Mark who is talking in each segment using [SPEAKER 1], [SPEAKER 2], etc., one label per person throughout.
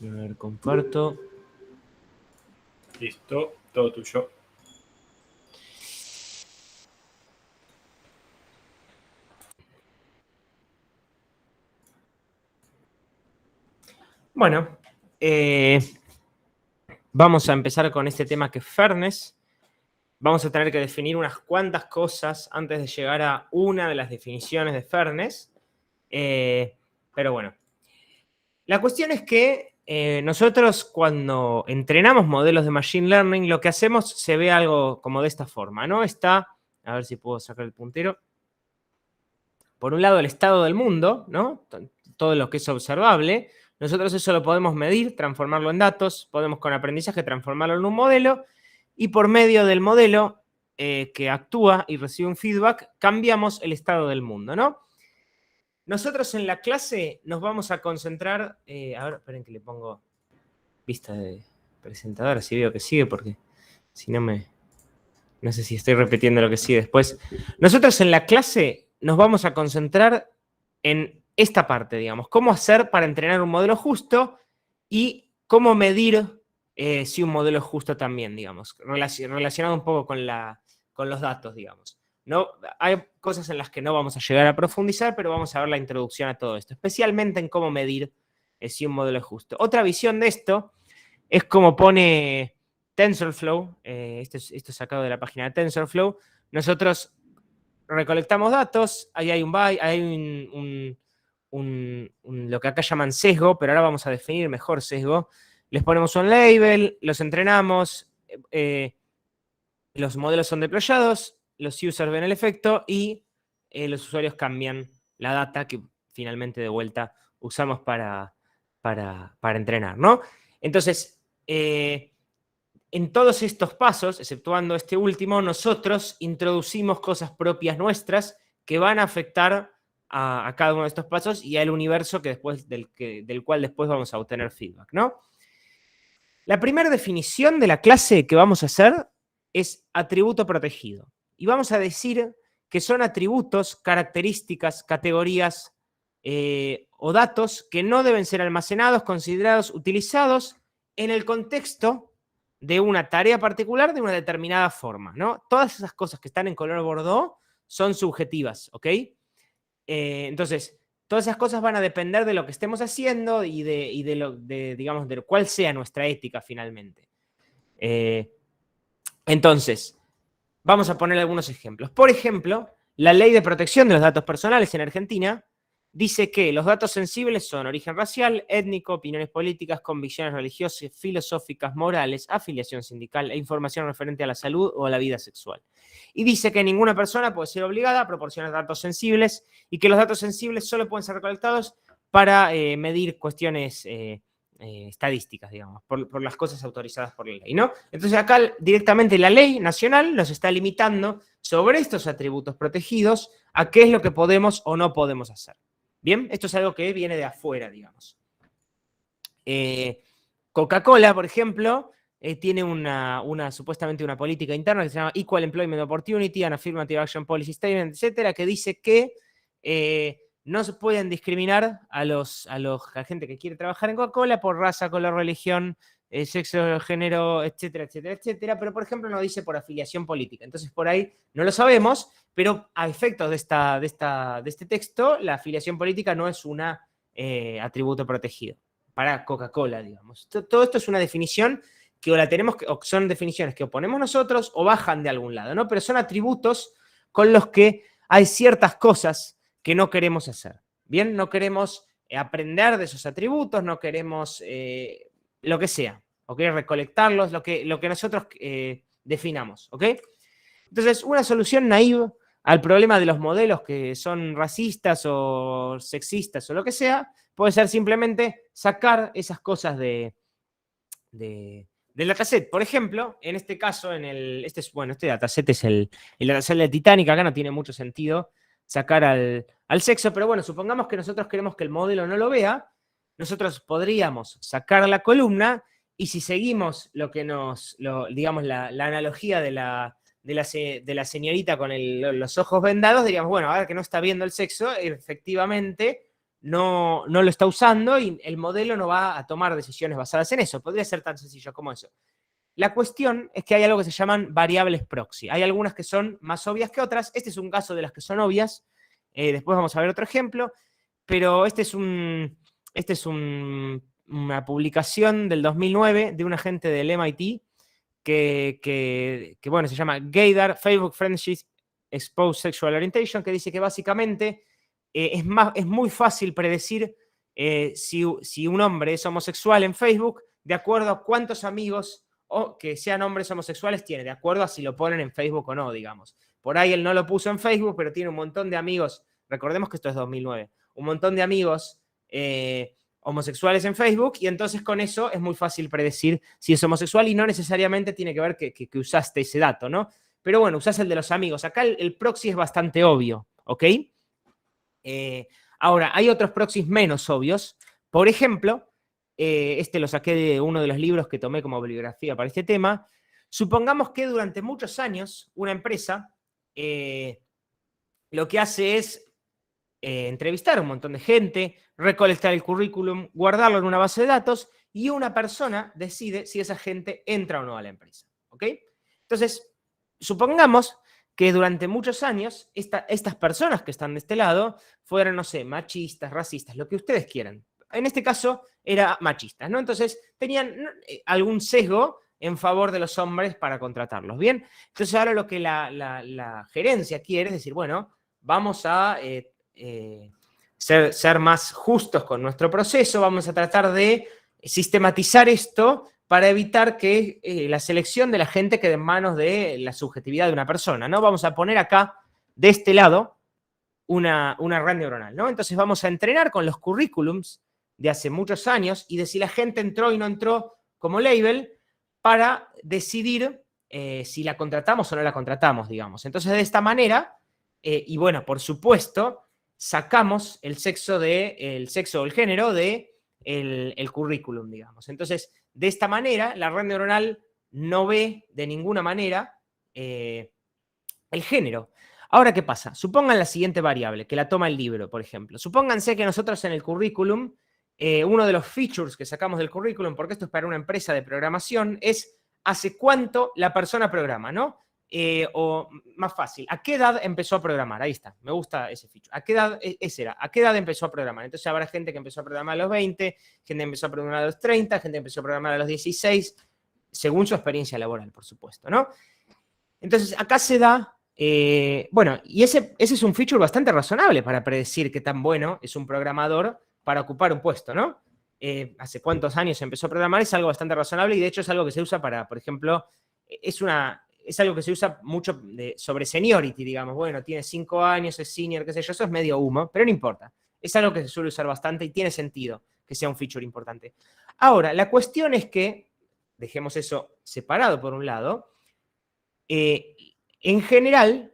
[SPEAKER 1] A ver, comparto.
[SPEAKER 2] Listo, todo tuyo.
[SPEAKER 1] Bueno, vamos a empezar con este tema que es fairness. Vamos a tener que definir unas cuantas cosas antes de llegar a una de las definiciones de fairness. Pero bueno, la cuestión es que nosotros cuando entrenamos modelos de Machine Learning, lo que hacemos se ve algo como de esta forma, ¿no? Está, a ver si puedo sacar el puntero. Por un lado, el estado del mundo, ¿no? Todo lo que es observable. Nosotros eso lo podemos medir, transformarlo en datos, podemos con aprendizaje transformarlo en un modelo y por medio del modelo que actúa y recibe un feedback, cambiamos el estado del mundo, ¿no? Nosotros en la clase nos vamos a concentrar, a ver, esperen que le pongo vista de presentador, así veo que sigue, porque si no no sé si estoy repitiendo lo que sigue después. Nosotros en la clase nos vamos a concentrar en esta parte, digamos, cómo hacer para entrenar un modelo justo y cómo medir si un modelo es justo también, digamos, relacionado un poco con los datos, digamos. No, hay cosas en las que no vamos a llegar a profundizar, pero vamos a ver la introducción a todo esto, especialmente en cómo medir si un modelo es justo. Otra visión de esto es como pone TensorFlow, esto es sacado de la página de TensorFlow. Nosotros recolectamos datos, ahí hay lo que acá llaman sesgo, pero ahora vamos a definir mejor sesgo. Les ponemos un label, los entrenamos, los modelos son deployados, los users ven el efecto y los usuarios cambian la data que finalmente de vuelta usamos para entrenar, ¿no? Entonces, en todos estos pasos, exceptuando este último, nosotros introducimos cosas propias nuestras que van a afectar a cada uno de estos pasos y al universo del cual después vamos a obtener feedback, ¿no? La primera definición de la clase que vamos a hacer es atributo protegido. Y vamos a decir que son atributos, características, categorías o datos que no deben ser almacenados, considerados, utilizados en el contexto de una tarea particular de una determinada forma, ¿no? Todas esas cosas que están en color bordeaux son subjetivas, ¿ok? Entonces, todas esas cosas van a depender de lo que estemos haciendo y digamos, de cuál sea nuestra ética finalmente. Entonces, vamos a poner algunos ejemplos. Por ejemplo, la Ley de Protección de los Datos Personales en Argentina dice que los datos sensibles son origen racial, étnico, opiniones políticas, convicciones religiosas, filosóficas, morales, afiliación sindical e información referente a la salud o a la vida sexual. Y dice que ninguna persona puede ser obligada a proporcionar datos sensibles y que los datos sensibles solo pueden ser recolectados para medir cuestiones estadísticas, digamos, por las cosas autorizadas por la ley, ¿no? Entonces acá directamente la ley nacional nos está limitando sobre estos atributos protegidos a qué es lo que podemos o no podemos hacer. Bien, esto es algo que viene de afuera, digamos. Coca-Cola, por ejemplo, tiene supuestamente una política interna que se llama Equal Employment Opportunity and Affirmative Action Policy Statement, etcétera, que dice que no se pueden discriminar a la gente que quiere trabajar en Coca-Cola por raza, color, religión, sexo, género, etcétera, etcétera, etcétera, pero por ejemplo no dice por afiliación política. Entonces por ahí no lo sabemos, pero a efectos de este texto, la afiliación política no es un atributo protegido para Coca-Cola, digamos. Todo esto es una definición que o son definiciones que o ponemos nosotros o bajan de algún lado, ¿no? Pero son atributos con los que hay ciertas cosas que no queremos hacer. Bien, no queremos aprender de esos atributos, no queremos lo que sea, ¿ok? Recolectarlos, lo que nosotros definamos, ¿ok? Entonces, una solución naive al problema de los modelos que son racistas o sexistas o lo que sea, puede ser simplemente sacar esas cosas del dataset. Por ejemplo, en este caso, este dataset es el dataset de Titanic, acá no tiene mucho sentido sacar al sexo, pero bueno, supongamos que nosotros queremos que el modelo no lo vea, nosotros podríamos sacar la columna y si seguimos digamos, la analogía de la señorita con los ojos vendados, diríamos, bueno, ahora que no está viendo el sexo, efectivamente no lo está usando y el modelo no va a tomar decisiones basadas en eso. Podría ser tan sencillo como eso. La cuestión es que hay algo que se llaman variables proxy. Hay algunas que son más obvias que otras. Este es un caso de las que son obvias. Después vamos a ver otro ejemplo. Pero este es una publicación del 2009 de un agente del MIT que bueno, se llama Gaydar, Facebook Friendship Exposed Sexual Orientation, que dice que básicamente es muy fácil predecir si un hombre es homosexual en Facebook de acuerdo a cuántos amigos o que sean hombres homosexuales tiene, de acuerdo a si lo ponen en Facebook o no, digamos. Por ahí él no lo puso en Facebook, pero tiene un montón de amigos. Recordemos que esto es 2009. Un montón de amigos homosexuales en Facebook, y entonces con eso es muy fácil predecir si es homosexual y no necesariamente tiene que ver que usaste ese dato, ¿no? Pero bueno, usás el de los amigos. Acá el proxy es bastante obvio, ¿ok? Ahora, hay otros proxies menos obvios. Por ejemplo, este lo saqué de uno de los libros que tomé como bibliografía para este tema. Supongamos que durante muchos años una empresa lo que hace es entrevistar a un montón de gente, recolectar el currículum, guardarlo en una base de datos, y una persona decide si esa gente entra o no a la empresa, ¿ok? Entonces, supongamos que durante muchos años estas personas que están de este lado fueran, no sé, machistas, racistas, lo que ustedes quieran. En este caso era machistas, ¿no? Entonces tenían algún sesgo en favor de los hombres para contratarlos, ¿bien? Entonces ahora lo que la gerencia quiere es decir, bueno, vamos a ser más justos con nuestro proceso, vamos a tratar de sistematizar esto para evitar que la selección de la gente quede en manos de la subjetividad de una persona, ¿no? Vamos a poner acá, de este lado, una red neuronal, ¿no? Entonces vamos a entrenar con los currículums de hace muchos años y de si la gente entró y no entró como label para decidir si la contratamos o no la contratamos, digamos. Entonces, de esta manera, y bueno, por supuesto, sacamos el sexo o el género de el currículum, digamos. Entonces, de esta manera, la red neuronal no ve de ninguna manera el género. Ahora, ¿qué pasa? Supongan la siguiente variable, que la toma el libro, por ejemplo. Supónganse que nosotros en el currículum, uno de los features que sacamos del currículum, porque esto es para una empresa de programación, es hace cuánto la persona programa, ¿no? O más fácil, ¿a qué edad empezó a programar? Ahí está, me gusta ese feature. ¿A qué edad, ese era, ¿a qué edad empezó a programar? Entonces habrá gente que empezó a programar a los 20, gente que empezó a programar a los 30, gente que empezó a programar a los 16, según su experiencia laboral, por supuesto, ¿no? Entonces acá se da, bueno, y ese es un feature bastante razonable para predecir qué tan bueno es un programador para ocupar un puesto, ¿no? Hace cuántos años empezó a programar es algo bastante razonable y de hecho es algo que se usa para, por ejemplo, es algo que se usa mucho sobre seniority, digamos. Bueno, tiene 5 años, es senior, qué sé yo, eso es medio humo, pero no importa. Es algo que se suele usar bastante y tiene sentido que sea un feature importante. Ahora, la cuestión es que, dejemos eso separado por un lado, en general,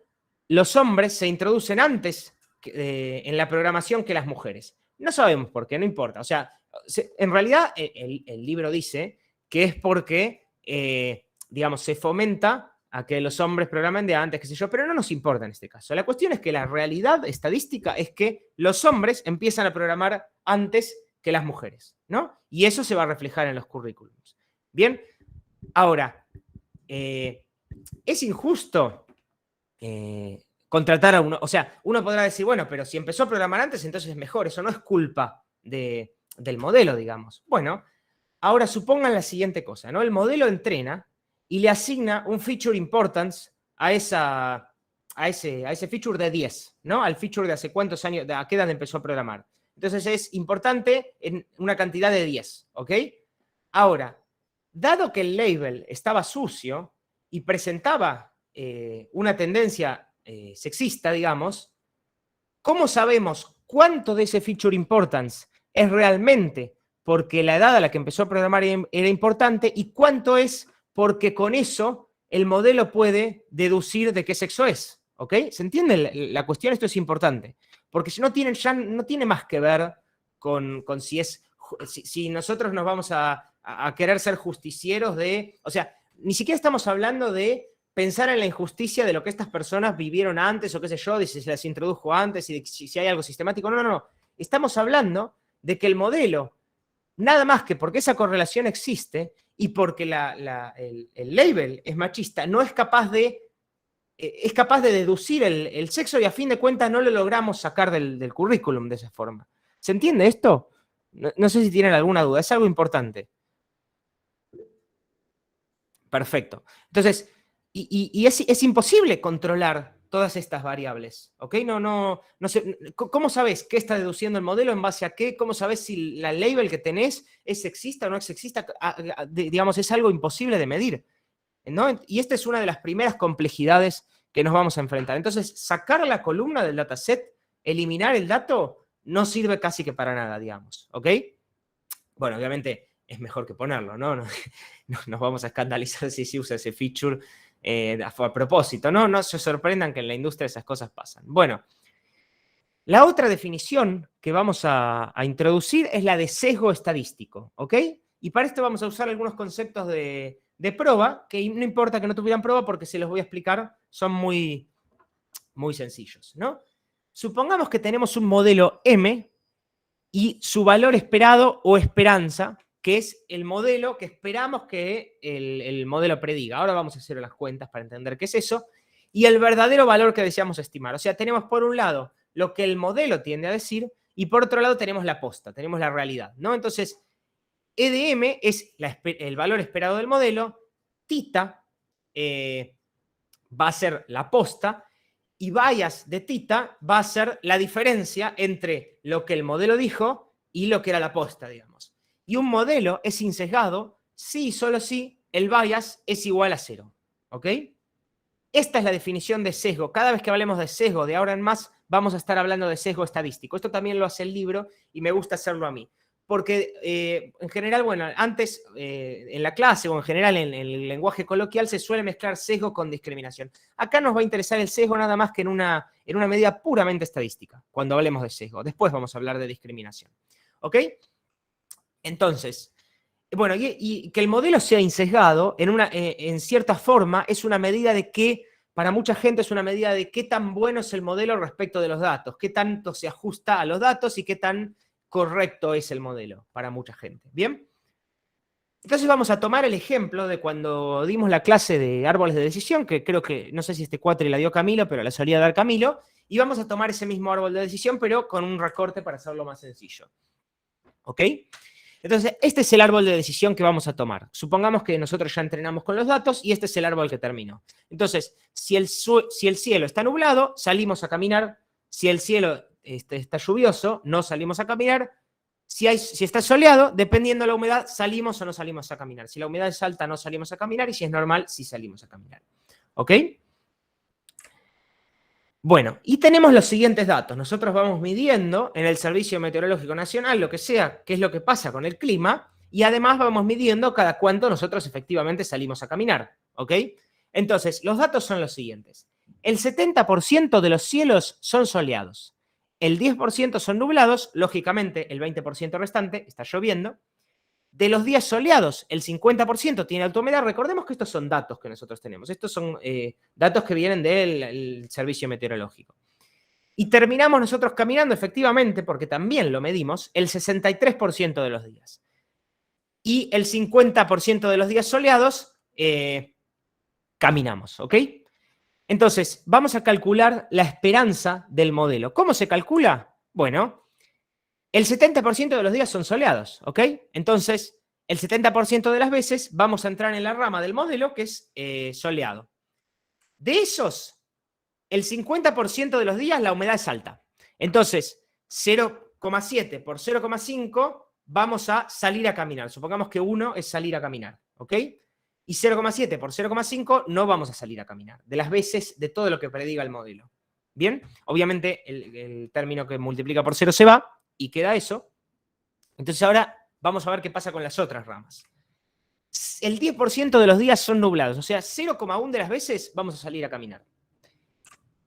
[SPEAKER 1] los hombres se introducen antes en la programación que las mujeres. No sabemos por qué, no importa. O sea, en realidad el libro dice que es porque, digamos, se fomenta a que los hombres programen de antes, qué sé yo, pero no nos importa en este caso. La cuestión es que la realidad estadística es que los hombres empiezan a programar antes que las mujeres, ¿no? Y eso se va a reflejar en los currículums. Bien, ahora, es injusto contratar a uno, o sea, uno podrá decir, bueno, pero si empezó a programar antes, entonces es mejor, eso no es culpa del modelo, digamos. Bueno, ahora supongan la siguiente cosa, ¿no? El modelo entrena y le asigna un feature importance a ese feature de 10, ¿no? Al feature de hace cuántos años, a qué edad empezó a programar. Entonces es importante en una cantidad de 10, ¿ok? Ahora, dado que el label estaba sucio y presentaba una tendencia sexista, digamos, ¿cómo sabemos cuánto de ese feature importance es realmente porque la edad a la que empezó a programar era importante y cuánto es porque con eso el modelo puede deducir de qué sexo es? ¿Ok? ¿Se entiende la cuestión? Esto es importante. Porque si ya no tiene más que ver con si nosotros nos vamos a querer ser justicieros o sea, ni siquiera estamos hablando de pensar en la injusticia de lo que estas personas vivieron antes o qué sé yo, de si se las introdujo antes y de si hay algo sistemático. No, no, no. estamos hablando de que el modelo, nada más que porque esa correlación existe y porque el label es machista, no es capaz de, deducir el sexo y a fin de cuentas no lo logramos sacar del currículum de esa forma. ¿Se entiende esto? No sé si tienen alguna duda, es algo importante. Perfecto. Entonces, es imposible controlar todas estas variables, ¿ok? No sé, ¿cómo sabes qué está deduciendo el modelo en base a qué? ¿Cómo sabes si la label que tenés es sexista o no es sexista? Digamos, es algo imposible de medir, ¿no? Y esta es una de las primeras complejidades que nos vamos a enfrentar. Entonces, sacar la columna del dataset, eliminar el dato, no sirve casi que para nada, digamos, ¿ok? Bueno, obviamente es mejor que ponerlo, ¿no? No nos vamos a escandalizar si se usa ese feature a propósito, ¿no? No se sorprendan que en la industria esas cosas pasan. Bueno, la otra definición que vamos a introducir es la de sesgo estadístico, ¿ok? Y para esto vamos a usar algunos conceptos de prueba, que no importa que no tuvieran prueba porque se los voy a explicar, son muy, muy sencillos, ¿no? Supongamos que tenemos un modelo M y su valor esperado o esperanza, que es el modelo que esperamos que el modelo prediga. Ahora vamos a hacer las cuentas para entender qué es eso. Y el verdadero valor que deseamos estimar. O sea, tenemos por un lado lo que el modelo tiende a decir y por otro lado tenemos la posta, tenemos la realidad, ¿no? Entonces, EDM es el valor esperado del modelo, tita va a ser la posta y bias de tita va a ser la diferencia entre lo que el modelo dijo y lo que era la posta, digamos. Y un modelo es insesgado si y solo si el bias es igual a 0. ¿Ok? Esta es la definición de sesgo. Cada vez que hablemos de sesgo de ahora en más, vamos a estar hablando de sesgo estadístico. Esto también lo hace el libro y me gusta hacerlo a mí. Porque en general, bueno, antes en la clase o en general en el lenguaje coloquial se suele mezclar sesgo con discriminación. Acá nos va a interesar el sesgo nada más que en una medida puramente estadística, cuando hablemos de sesgo. Después vamos a hablar de discriminación. ¿Ok? Entonces, bueno, y que el modelo sea insesgado en cierta forma es una medida de que, para mucha gente es una medida de qué tan bueno es el modelo respecto de los datos, qué tanto se ajusta a los datos y qué tan correcto es el modelo para mucha gente. ¿Bien? Entonces vamos a tomar el ejemplo de cuando dimos la clase de árboles de decisión, que creo que, no sé si este cuatri la dio Camilo, pero la solía dar Camilo, y vamos a tomar ese mismo árbol de decisión, pero con un recorte para hacerlo más sencillo. ¿Ok? Entonces, este es el árbol de decisión que vamos a tomar. Supongamos que nosotros ya entrenamos con los datos y este es el árbol que terminó. Entonces, si el cielo está nublado, salimos a caminar. Si el cielo está lluvioso, no salimos a caminar. Si está soleado, dependiendo de la humedad, salimos o no salimos a caminar. Si la humedad es alta, no salimos a caminar. Y si es normal, sí salimos a caminar. ¿Ok? Bueno, y tenemos los siguientes datos. Nosotros vamos midiendo en el Servicio Meteorológico Nacional lo que sea, qué es lo que pasa con el clima, y además vamos midiendo cada cuánto nosotros efectivamente salimos a caminar, ¿ok? Entonces, los datos son los siguientes. El 70% de los cielos son soleados, el 10% son nublados, lógicamente el 20% restante está lloviendo. De los días soleados, el 50% tiene alta humedad. Recordemos que estos son datos que nosotros tenemos. Estos son datos que vienen del servicio meteorológico. Y terminamos nosotros caminando, efectivamente, porque también lo medimos, el 63% de los días. Y el 50% de los días soleados caminamos, ¿ok? Entonces, vamos a calcular la esperanza del modelo. ¿Cómo se calcula? Bueno, el 70% de los días son soleados, ¿ok? Entonces, el 70% de las veces vamos a entrar en la rama del modelo que es soleado. De esos, el 50% de los días la humedad es alta. Entonces, 0,7 por 0,5 vamos a salir a caminar. Supongamos que 1 es salir a caminar, ¿ok? Y 0,7 por 0,5 no vamos a salir a caminar. De las veces de todo lo que prediga el modelo. ¿Bien? Obviamente, el término que multiplica por 0 se va y queda eso. Entonces ahora vamos a ver qué pasa con las otras ramas. El 10% de los días son nublados, o sea, 0,1 de las veces vamos a salir a caminar.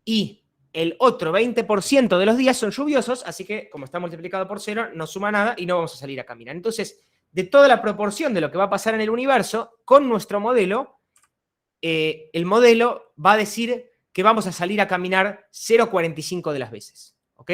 [SPEAKER 1] Y el otro 20% de los días son lluviosos, así que como está multiplicado por 0, no suma nada y no vamos a salir a caminar. Entonces, de toda la proporción de lo que va a pasar en el universo, con nuestro modelo, el modelo va a decir que vamos a salir a caminar 0,45 de las veces. ¿Ok?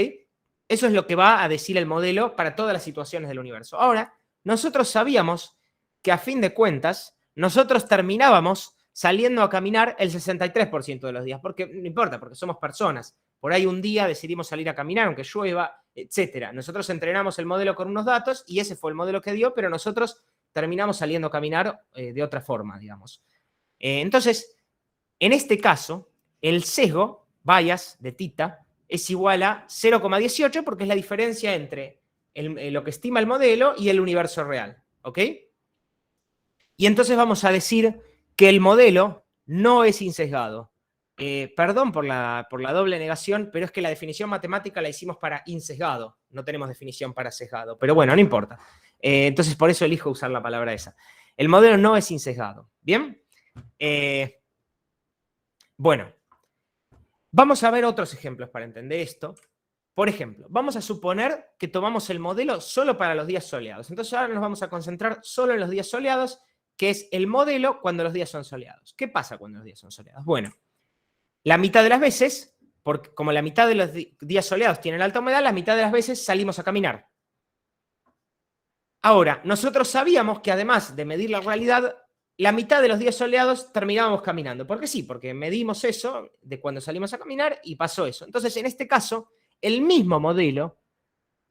[SPEAKER 1] Eso Eso es lo que va a decir el modelo para todas las situaciones del universo. Ahora, nosotros sabíamos que a fin de cuentas, nosotros terminábamos saliendo a caminar el 63% de los días, porque no importa, porque somos personas. Por ahí un día decidimos salir a caminar, aunque llueva, etcétera. Nosotros entrenamos el modelo con unos datos y ese fue el modelo que dio, pero nosotros terminamos saliendo a caminar de otra forma, digamos. Entonces, en este caso, el sesgo, bias de tita, es igual a 0,18 porque es la diferencia entre lo que estima el modelo y el universo real. ¿Ok? Y entonces vamos a decir que el modelo no es insesgado. Perdón por la doble negación, pero es que la definición matemática la hicimos para insesgado. No tenemos definición para sesgado. Pero bueno, no importa. Entonces por eso elijo usar la palabra esa. El modelo no es insesgado. ¿Bien? Bueno, vamos a ver otros ejemplos para entender esto. Por ejemplo, vamos a suponer que tomamos el modelo solo para los días soleados. Entonces ahora nos vamos a concentrar solo en los días soleados, que es el modelo cuando los días son soleados. ¿Qué pasa cuando los días son soleados? Bueno, la mitad de las veces, porque como la mitad de los días soleados tienen alta humedad, la mitad de las veces salimos a caminar. Ahora, nosotros sabíamos que además de medir la realidad, la mitad de los días soleados terminábamos caminando. ¿Por qué sí? Porque medimos eso de cuando salimos a caminar y pasó eso. Entonces, en este caso, el mismo modelo,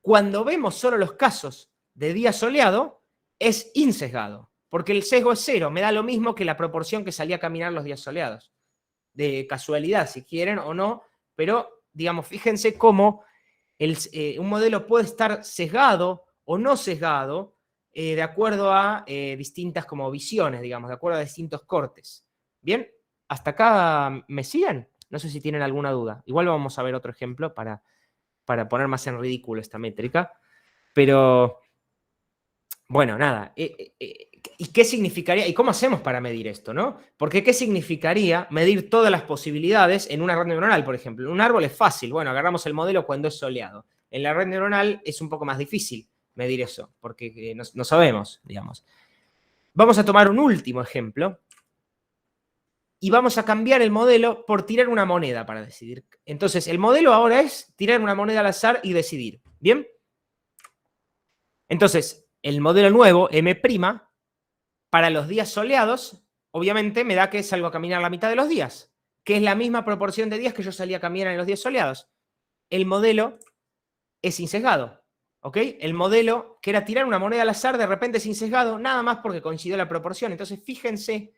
[SPEAKER 1] cuando vemos solo los casos de día soleado, es insesgado. Porque el sesgo es cero, me da lo mismo que la proporción que salía a caminar los días soleados. De casualidad, si quieren o no, pero, digamos, fíjense cómo un modelo puede estar sesgado o no sesgado de acuerdo a distintas como visiones, digamos, de acuerdo a distintos cortes. ¿Bien? ¿Hasta acá me siguen? No sé si tienen alguna duda. Igual vamos a ver otro ejemplo para poner más en ridículo esta métrica. Pero, bueno, nada. ¿Y qué significaría? ¿Y cómo hacemos para medir esto, no? Porque ¿qué significaría medir todas las posibilidades en una red neuronal, por ejemplo? En un árbol es fácil. Bueno, agarramos el modelo cuando es soleado. En la red neuronal es un poco más difícil medir eso, porque no sabemos, digamos. Vamos a tomar un último ejemplo y vamos a cambiar el modelo por tirar una moneda para decidir. Entonces, el modelo ahora es tirar una moneda al azar y decidir. ¿Bien? Entonces, el modelo nuevo, M', para los días soleados, obviamente me da que salgo a caminar la mitad de los días, que es la misma proporción de días que yo salía a caminar en los días soleados. El modelo es insesgado, ¿ok? El modelo, que era tirar una moneda al azar, de repente es insesgado, nada más porque coincidió la proporción. Entonces, fíjense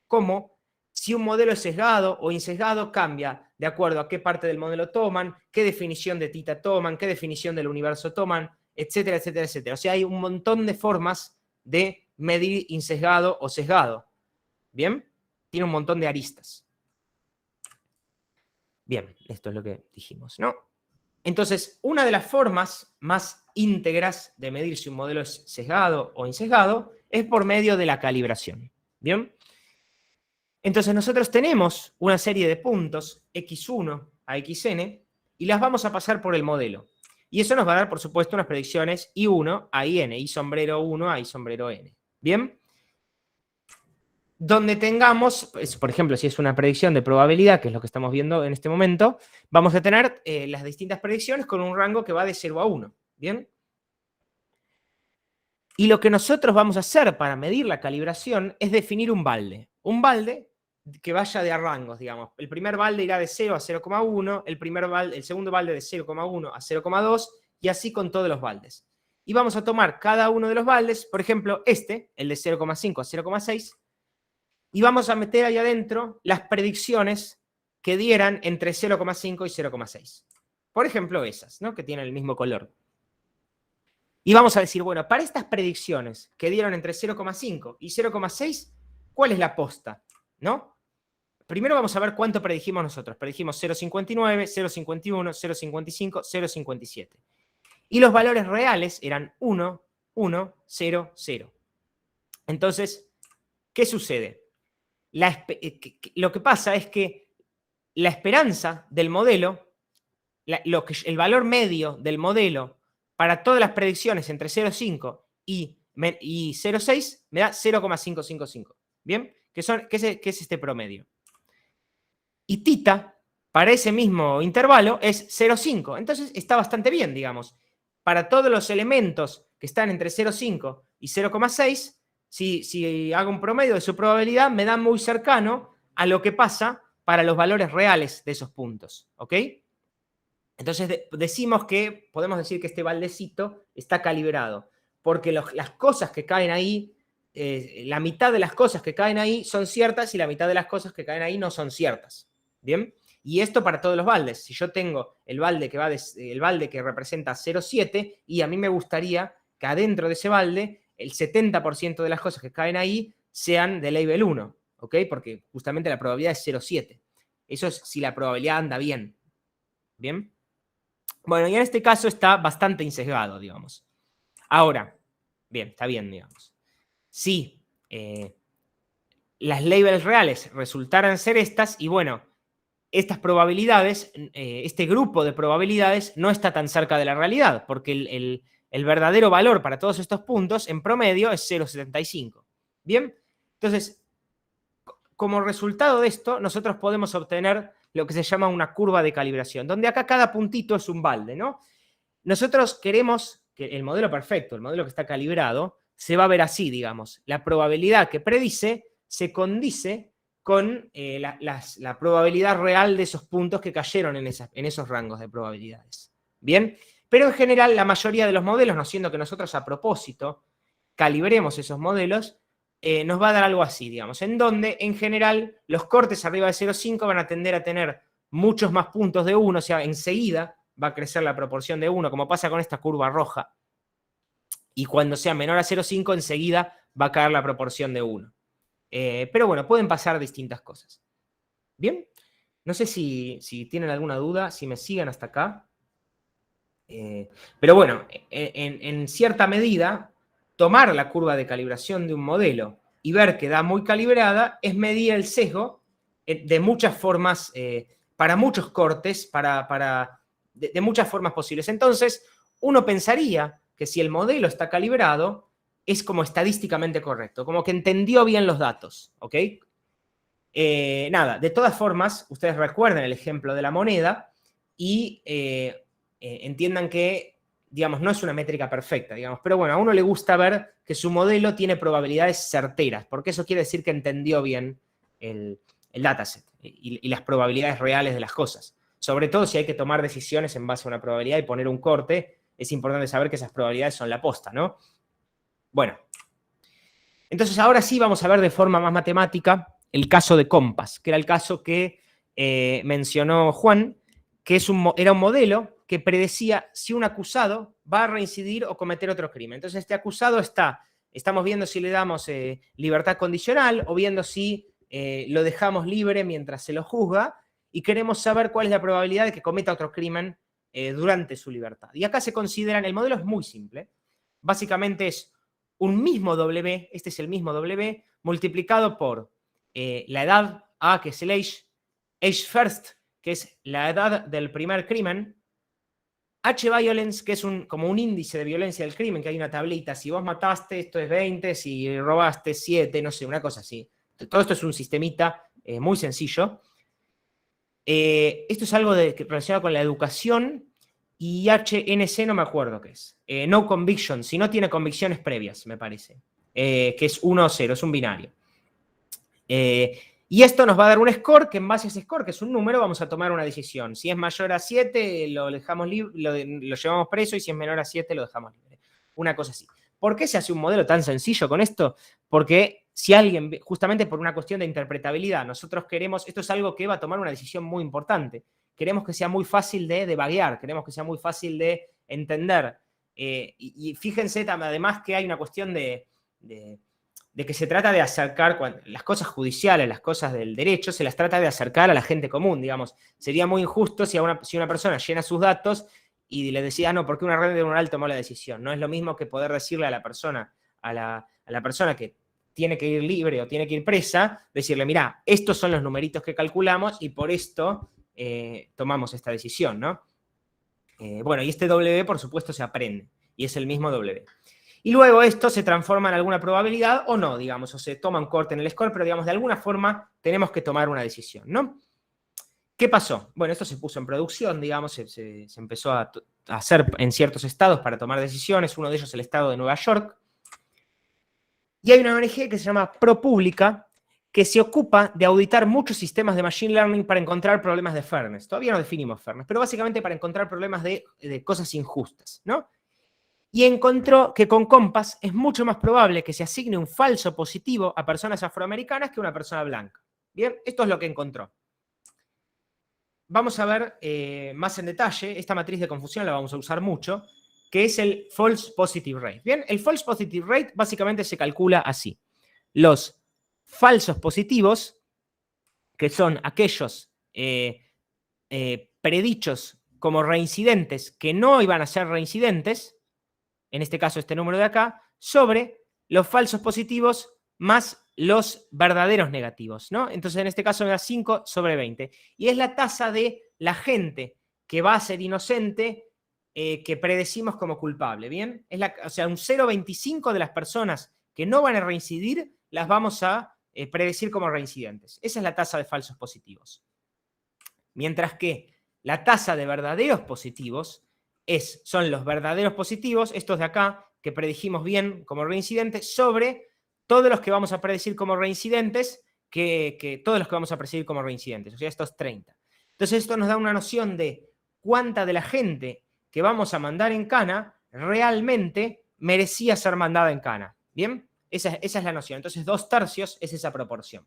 [SPEAKER 1] cómo si un modelo es sesgado o insesgado cambia de acuerdo a qué parte del modelo toman, qué definición de tita toman, qué definición del universo toman, etcétera, etcétera, etcétera. O sea, hay un montón de formas de medir insesgado o sesgado. ¿Bien? Tiene un montón de aristas. Bien, esto es lo que dijimos, ¿no? Entonces, una de las formas más íntegras de medir si un modelo es sesgado o insesgado es por medio de la calibración. ¿Bien? Entonces, nosotros tenemos una serie de puntos, x1 a xn, y las vamos a pasar por el modelo. Y eso nos va a dar, por supuesto, unas predicciones I1 a IN, I sombrero 1 a I sombrero n. ¿Bien? Donde tengamos, por ejemplo, si es una predicción de probabilidad, que es lo que estamos viendo en este momento, vamos a tener las distintas predicciones con un rango que va de 0 a 1. ¿Bien? Y lo que nosotros vamos a hacer para medir la calibración es definir un balde. Un balde que vaya de a rangos, digamos. El primer balde irá de 0 a 0,1, el segundo balde de 0,1 a 0,2 y así con todos los baldes. Y vamos a tomar cada uno de los baldes, por ejemplo, el de 0,5 a 0,6, y vamos a meter ahí adentro las predicciones que dieran entre 0,5 y 0,6. Por ejemplo, esas, ¿no? Que tienen el mismo color. Y vamos a decir, bueno, para estas predicciones que dieron entre 0,5 y 0,6, ¿cuál es la posta? ¿No? Primero vamos a ver cuánto predijimos nosotros. Predijimos 0,59, 0,51, 0,55, 0,57. Y los valores reales eran 1, 1, 0, 0. Entonces, ¿qué sucede? Lo que pasa es que la esperanza del modelo, el valor medio del modelo para todas las predicciones entre 0,5 y 0,6 me da 0,555. ¿Bien? ¿Qué es este promedio? Y tita, para ese mismo intervalo es 0,5. Entonces está bastante bien, digamos. Para todos los elementos que están entre 0,5 y 0,6, si hago un promedio de su probabilidad, me da muy cercano a lo que pasa para los valores reales de esos puntos. ¿Ok? Entonces decimos que, podemos decir que este baldecito está calibrado, porque las cosas que caen ahí, la mitad de las cosas que caen ahí son ciertas y la mitad de las cosas que caen ahí no son ciertas. ¿Bien? Y esto para todos los baldes. Si yo tengo el balde que representa 0,7 y a mí me gustaría que adentro de ese balde el 70% de las cosas que caen ahí sean de label 1, ¿ok? Porque justamente la probabilidad es 0,7. Eso es si la probabilidad anda bien. ¿Bien? Bueno, y en este caso está bastante insesgado, digamos. Ahora, bien, está bien, digamos. Si las labels reales resultaran ser estas, y bueno, estas probabilidades, este grupo de probabilidades no está tan cerca de la realidad, porque el verdadero valor para todos estos puntos en promedio es 0,75. Bien, entonces, como resultado de esto, nosotros podemos obtener lo que se llama una curva de calibración, donde acá cada puntito es un balde, ¿no? Nosotros queremos que el modelo perfecto, el modelo que está calibrado, se va a ver así, digamos. La probabilidad que predice se condice con la probabilidad real de esos puntos que cayeron en esos rangos de probabilidades. ¿Bien? Pero en general, la mayoría de los modelos, no siendo que nosotros a propósito calibremos esos modelos, nos va a dar algo así, digamos, en donde en general los cortes arriba de 0,5 van a tender a tener muchos más puntos de 1, o sea, enseguida va a crecer la proporción de 1, como pasa con esta curva roja. Y cuando sea menor a 0,5, enseguida va a caer la proporción de 1. Pero bueno, pueden pasar distintas cosas. ¿Bien? No sé si tienen alguna duda, si me siguen hasta acá. Pero bueno, en cierta medida, tomar la curva de calibración de un modelo y ver que da muy calibrada es medir el sesgo de muchas formas, para muchos cortes, de muchas formas posibles. Entonces, uno pensaría que si el modelo está calibrado, es como estadísticamente correcto, como que entendió bien los datos, ¿ok? Nada, de todas formas, ustedes recuerden el ejemplo de la moneda y entiendan que, digamos, no es una métrica perfecta, digamos, pero bueno, a uno le gusta ver que su modelo tiene probabilidades certeras, porque eso quiere decir que entendió bien el dataset y las probabilidades reales de las cosas. Sobre todo si hay que tomar decisiones en base a una probabilidad y poner un corte, es importante saber que esas probabilidades son la posta, ¿no? Bueno, entonces ahora sí vamos a ver de forma más matemática el caso de Compass, que era el caso que mencionó Juan, que era un modelo que predecía si un acusado va a reincidir o cometer otro crimen. Entonces este acusado estamos viendo si le damos libertad condicional o viendo si lo dejamos libre mientras se lo juzga y queremos saber cuál es la probabilidad de que cometa otro crimen durante su libertad. Y acá se consideran, el modelo es muy simple, básicamente es un mismo W, este es el mismo W, multiplicado por la edad A, que es el age first, que es la edad del primer crimen, H violence, que es como un índice de violencia del crimen, que hay una tablita, si vos mataste, esto es 20, si robaste 7, no sé, una cosa así. Todo esto es un sistemita muy sencillo. Esto es algo relacionado con la educación y HNC no me acuerdo qué es. No conviction, si no tiene convicciones previas, me parece. Que es 1 o 0, es un binario. Y esto nos va a dar un score, que en base a ese score, que es un número, vamos a tomar una decisión. Si es mayor a 7, lo llevamos preso, y si es menor a 7, lo dejamos libre. Una cosa así. ¿Por qué se hace un modelo tan sencillo con esto? Porque si alguien, justamente por una cuestión de interpretabilidad, nosotros queremos, esto es algo que va a tomar una decisión muy importante, queremos que sea muy fácil de debaguear, queremos que sea muy fácil de entender. Y fíjense además que hay una cuestión de que se trata de acercar, las cosas judiciales, las cosas del derecho, se las trata de acercar a la gente común, digamos. Sería muy injusto si una persona llena sus datos y le decía, no, porque una red neuronal tomó la decisión. No es lo mismo que poder decirle a la persona, a la persona que tiene que ir libre o tiene que ir presa, decirle, mira, estos son los numeritos que calculamos y por esto tomamos esta decisión, ¿no? Bueno, y este W, por supuesto, se aprende, y es el mismo W. Y luego esto se transforma en alguna probabilidad o no, digamos, o se toma un corte en el score, pero digamos, de alguna forma tenemos que tomar una decisión, ¿no? ¿Qué pasó? Bueno, esto se puso en producción, digamos, se empezó a hacer en ciertos estados para tomar decisiones, uno de ellos el estado de Nueva York. Y hay una ONG que se llama ProPublica, que se ocupa de auditar muchos sistemas de Machine Learning para encontrar problemas de fairness. Todavía no definimos fairness, pero básicamente para encontrar problemas de cosas injustas, ¿no? Y encontró que con Compass es mucho más probable que se asigne un falso positivo a personas afroamericanas que a una persona blanca. Bien, esto es lo que encontró. Vamos a ver más en detalle, esta matriz de confusión la vamos a usar mucho, que es el false positive rate. Bien, el false positive rate básicamente se calcula así. Los falsos positivos, que son aquellos predichos como reincidentes que no iban a ser reincidentes, en este caso este número de acá, sobre los falsos positivos más los verdaderos negativos, ¿no? Entonces en este caso me da 5 sobre 20. Y es la tasa de la gente que va a ser inocente que predecimos como culpable, ¿bien? O sea, un 0,25 de las personas que no van a reincidir las vamos a predecir como reincidentes. Esa es la tasa de falsos positivos. Mientras que la tasa de verdaderos positivos son los verdaderos positivos, estos de acá, que predijimos bien como reincidentes, sobre todos los que vamos a predecir como reincidentes, todos los que vamos a predecir como reincidentes, o sea, estos 30. Entonces esto nos da una noción de cuánta de la gente que vamos a mandar en cana realmente merecía ser mandada en cana. ¿Bien? Esa es la noción. Entonces 2/3 es esa proporción.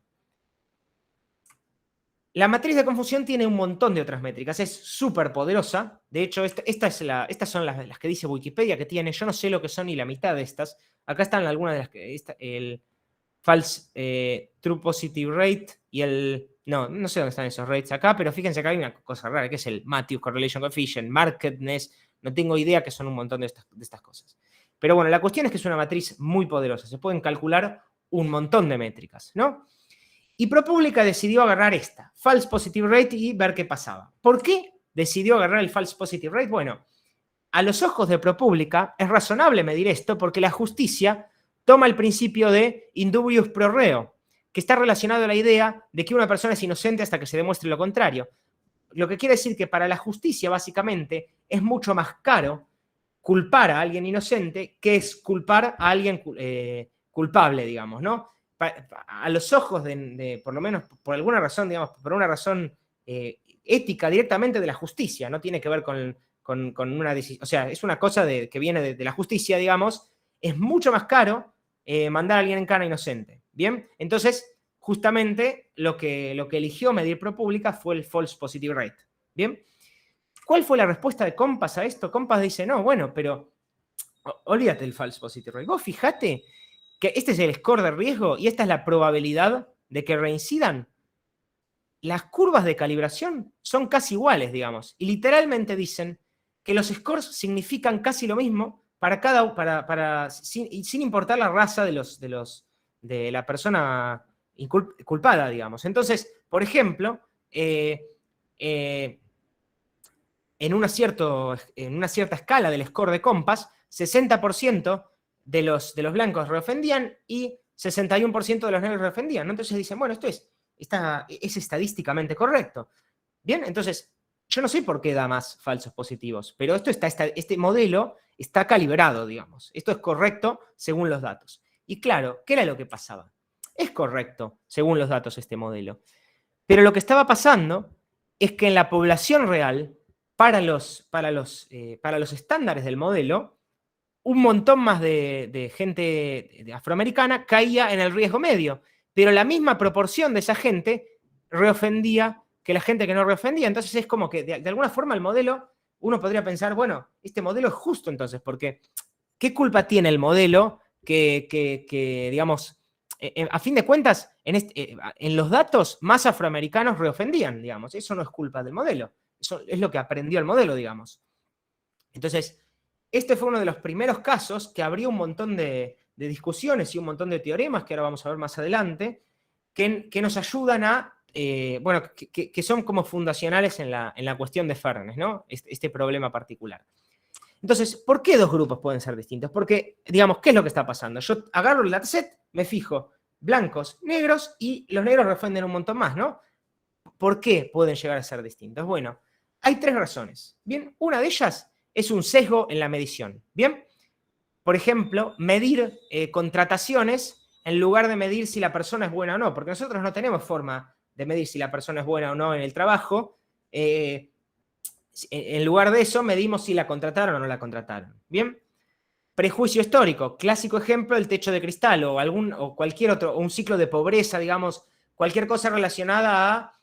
[SPEAKER 1] La matriz de confusión tiene un montón de otras métricas, es súper poderosa. De hecho, estas son las que dice Wikipedia que tiene. Yo no sé lo que son ni la mitad de estas. Acá están algunas de las que... el false true positive rate y el... No sé dónde están esos rates acá, pero fíjense que hay una cosa rara, que es el Matthews Correlation Coefficient, Markedness. No tengo idea que son un montón de estas cosas. Pero bueno, la cuestión es que es una matriz muy poderosa. Se pueden calcular un montón de métricas, ¿no? Y ProPublica decidió agarrar esta, false positive rate, y ver qué pasaba. ¿Por qué decidió agarrar el false positive rate? Bueno, a los ojos de ProPublica es razonable medir esto porque la justicia toma el principio de indubius pro reo, que está relacionado a la idea de que una persona es inocente hasta que se demuestre lo contrario. Lo que quiere decir que para la justicia, básicamente, es mucho más caro culpar a alguien inocente que es culpar a alguien culpable, digamos, ¿no? A los ojos por lo menos por alguna razón, digamos, por una razón ética directamente de la justicia, no tiene que ver con una decisión, o sea, es una cosa que viene de la justicia, digamos, es mucho más caro mandar a alguien en cana inocente, ¿bien? Entonces, justamente lo que eligió medir ProPublica fue el false positive rate, ¿bien? ¿Cuál fue la respuesta de Compass a esto? Compass dice, no, bueno, pero olvídate del false positive rate. Vos fijate que este es el score de riesgo y esta es la probabilidad de que reincidan. Las curvas de calibración son casi iguales, digamos, y literalmente dicen que los scores significan casi lo mismo sin importar la raza de la persona culpada, digamos. Entonces, por ejemplo, en una cierta escala del score de Compass, 60% de los blancos reofendían y 61% de los negros reofendían, ¿no? Entonces dicen, bueno, esto es estadísticamente correcto. Bien, entonces, yo no sé por qué da más falsos positivos, pero este modelo está calibrado, digamos. Esto es correcto según los datos. Y claro, ¿qué era lo que pasaba? Es correcto según los datos este modelo. Pero lo que estaba pasando es que en la población real, para los estándares del modelo, un montón más de gente afroamericana caía en el riesgo medio, pero la misma proporción de esa gente reofendía que la gente que no reofendía. Entonces es como que de alguna forma el modelo, uno podría pensar, bueno, este modelo es justo entonces, porque ¿qué culpa tiene el modelo que digamos, a fin de cuentas, en los datos más afroamericanos reofendían, digamos? Eso no es culpa del modelo, eso es lo que aprendió el modelo, digamos. Entonces, este fue uno de los primeros casos que abrió un montón de discusiones y un montón de teoremas que ahora vamos a ver más adelante, que nos ayudan a, bueno, que son como fundacionales en la cuestión de fairness, ¿no? Este problema particular. Entonces, ¿por qué dos grupos pueden ser distintos? Porque, digamos, ¿qué es lo que está pasando? Yo agarro el dataset, me fijo blancos, negros, y los negros reofenden un montón más, ¿no? ¿Por qué pueden llegar a ser distintos? Bueno, hay 3 razones. Bien, una de ellas es un sesgo en la medición. Bien, por ejemplo, medir contrataciones en lugar de medir si la persona es buena o no, porque nosotros no tenemos forma de medir si la persona es buena o no en el trabajo. En lugar de eso, medimos si la contrataron o no la contrataron. Bien, prejuicio histórico, clásico ejemplo, el techo de cristal o cualquier otro, o un ciclo de pobreza, digamos, cualquier cosa relacionada a,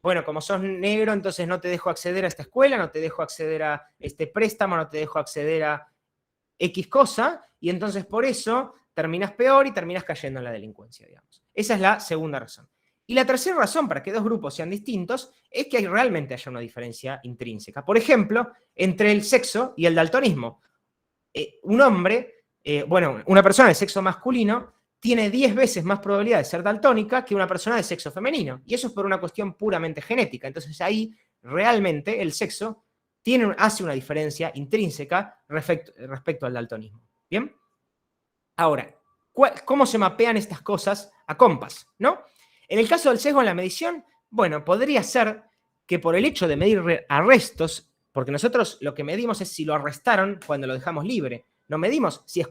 [SPEAKER 1] bueno, como sos negro, entonces no te dejo acceder a esta escuela, no te dejo acceder a este préstamo, no te dejo acceder a X cosa, y entonces por eso terminas peor y terminas cayendo en la delincuencia, digamos. Esa es la segunda razón. Y la tercera razón para que 2 grupos sean distintos es que realmente haya una diferencia intrínseca. Por ejemplo, entre el sexo y el daltonismo. Un hombre, bueno, una persona de sexo masculino tiene 10 veces más probabilidad de ser daltónica que una persona de sexo femenino. Y eso es por una cuestión puramente genética. Entonces ahí realmente el sexo hace una diferencia intrínseca respecto al daltonismo. ¿Bien? Ahora, ¿cómo se mapean estas cosas a compas? ¿No? En el caso del sesgo en la medición, bueno, podría ser que por el hecho de medir arrestos, porque nosotros lo que medimos es si lo arrestaron cuando lo dejamos libre. No medimos si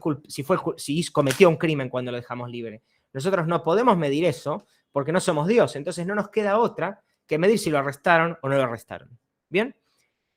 [SPEAKER 1] cometió un crimen cuando lo dejamos libre. Nosotros no podemos medir eso porque no somos Dios. Entonces no nos queda otra que medir si lo arrestaron o no lo arrestaron. ¿Bien?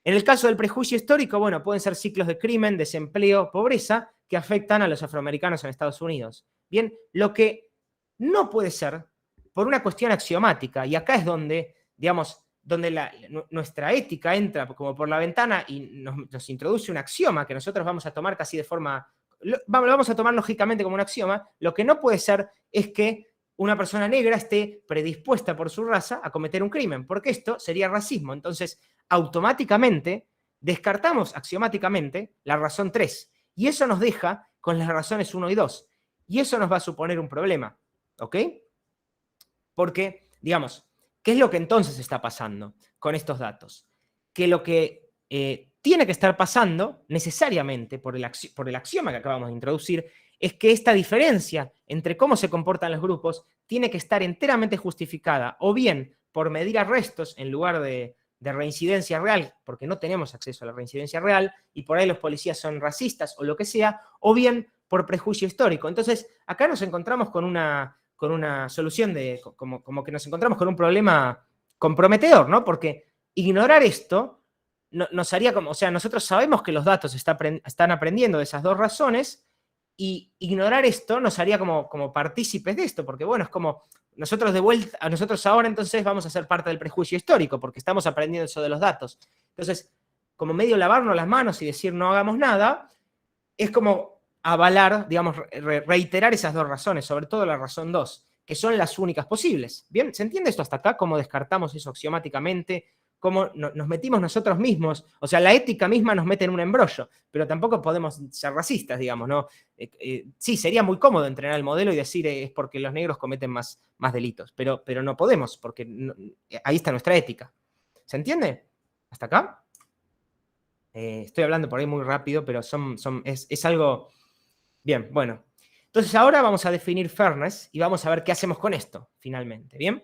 [SPEAKER 1] En el caso del prejuicio histórico, bueno, pueden ser ciclos de crimen, desempleo, pobreza, que afectan a los afroamericanos en Estados Unidos. Bien, lo que no puede ser por una cuestión axiomática, y acá es donde, digamos, donde nuestra ética entra como por la ventana y nos introduce un axioma que nosotros vamos a tomar casi de forma, lo vamos a tomar lógicamente como un axioma. Lo que no puede ser es que una persona negra esté predispuesta por su raza a cometer un crimen, porque esto sería racismo. Entonces, automáticamente descartamos axiomáticamente la razón 3, y eso nos deja con las razones 1 y 2, y eso nos va a suponer un problema, ¿ok? Porque, digamos, ¿qué es lo que entonces está pasando con estos datos? Que lo que tiene que estar pasando necesariamente por el axioma que acabamos de introducir es que esta diferencia entre cómo se comportan los grupos tiene que estar enteramente justificada, o bien por medir arrestos en lugar de reincidencia real, porque no tenemos acceso a la reincidencia real, y por ahí los policías son racistas o lo que sea, o bien por prejuicio histórico. Entonces, acá nos encontramos con una solución como que nos encontramos con un problema comprometedor, ¿no? Porque ignorar esto nos haría como, o sea, nosotros sabemos que los datos están aprendiendo de esas 2 razones, y ignorar esto nos haría como partícipes de esto, porque bueno, es como nosotros ahora entonces vamos a ser parte del prejuicio histórico, porque estamos aprendiendo eso de los datos. Entonces, como medio lavarnos las manos y decir no hagamos nada, es como avalar, digamos, reiterar esas 2 razones, sobre todo la razón 2, que son las únicas posibles. ¿Bien? ¿Se entiende esto hasta acá? ¿Cómo descartamos eso axiomáticamente? ¿Cómo nos metimos nosotros mismos? O sea, la ética misma nos mete en un embrollo, pero tampoco podemos ser racistas, digamos, ¿no? Sí, sería muy cómodo entrenar el modelo y decir es porque los negros cometen más delitos, pero no podemos, porque ahí está nuestra ética. ¿Se entiende? ¿Hasta acá? Estoy hablando por ahí muy rápido, pero es algo... Bien, bueno. Entonces ahora vamos a definir fairness y vamos a ver qué hacemos con esto, finalmente. ¿Bien?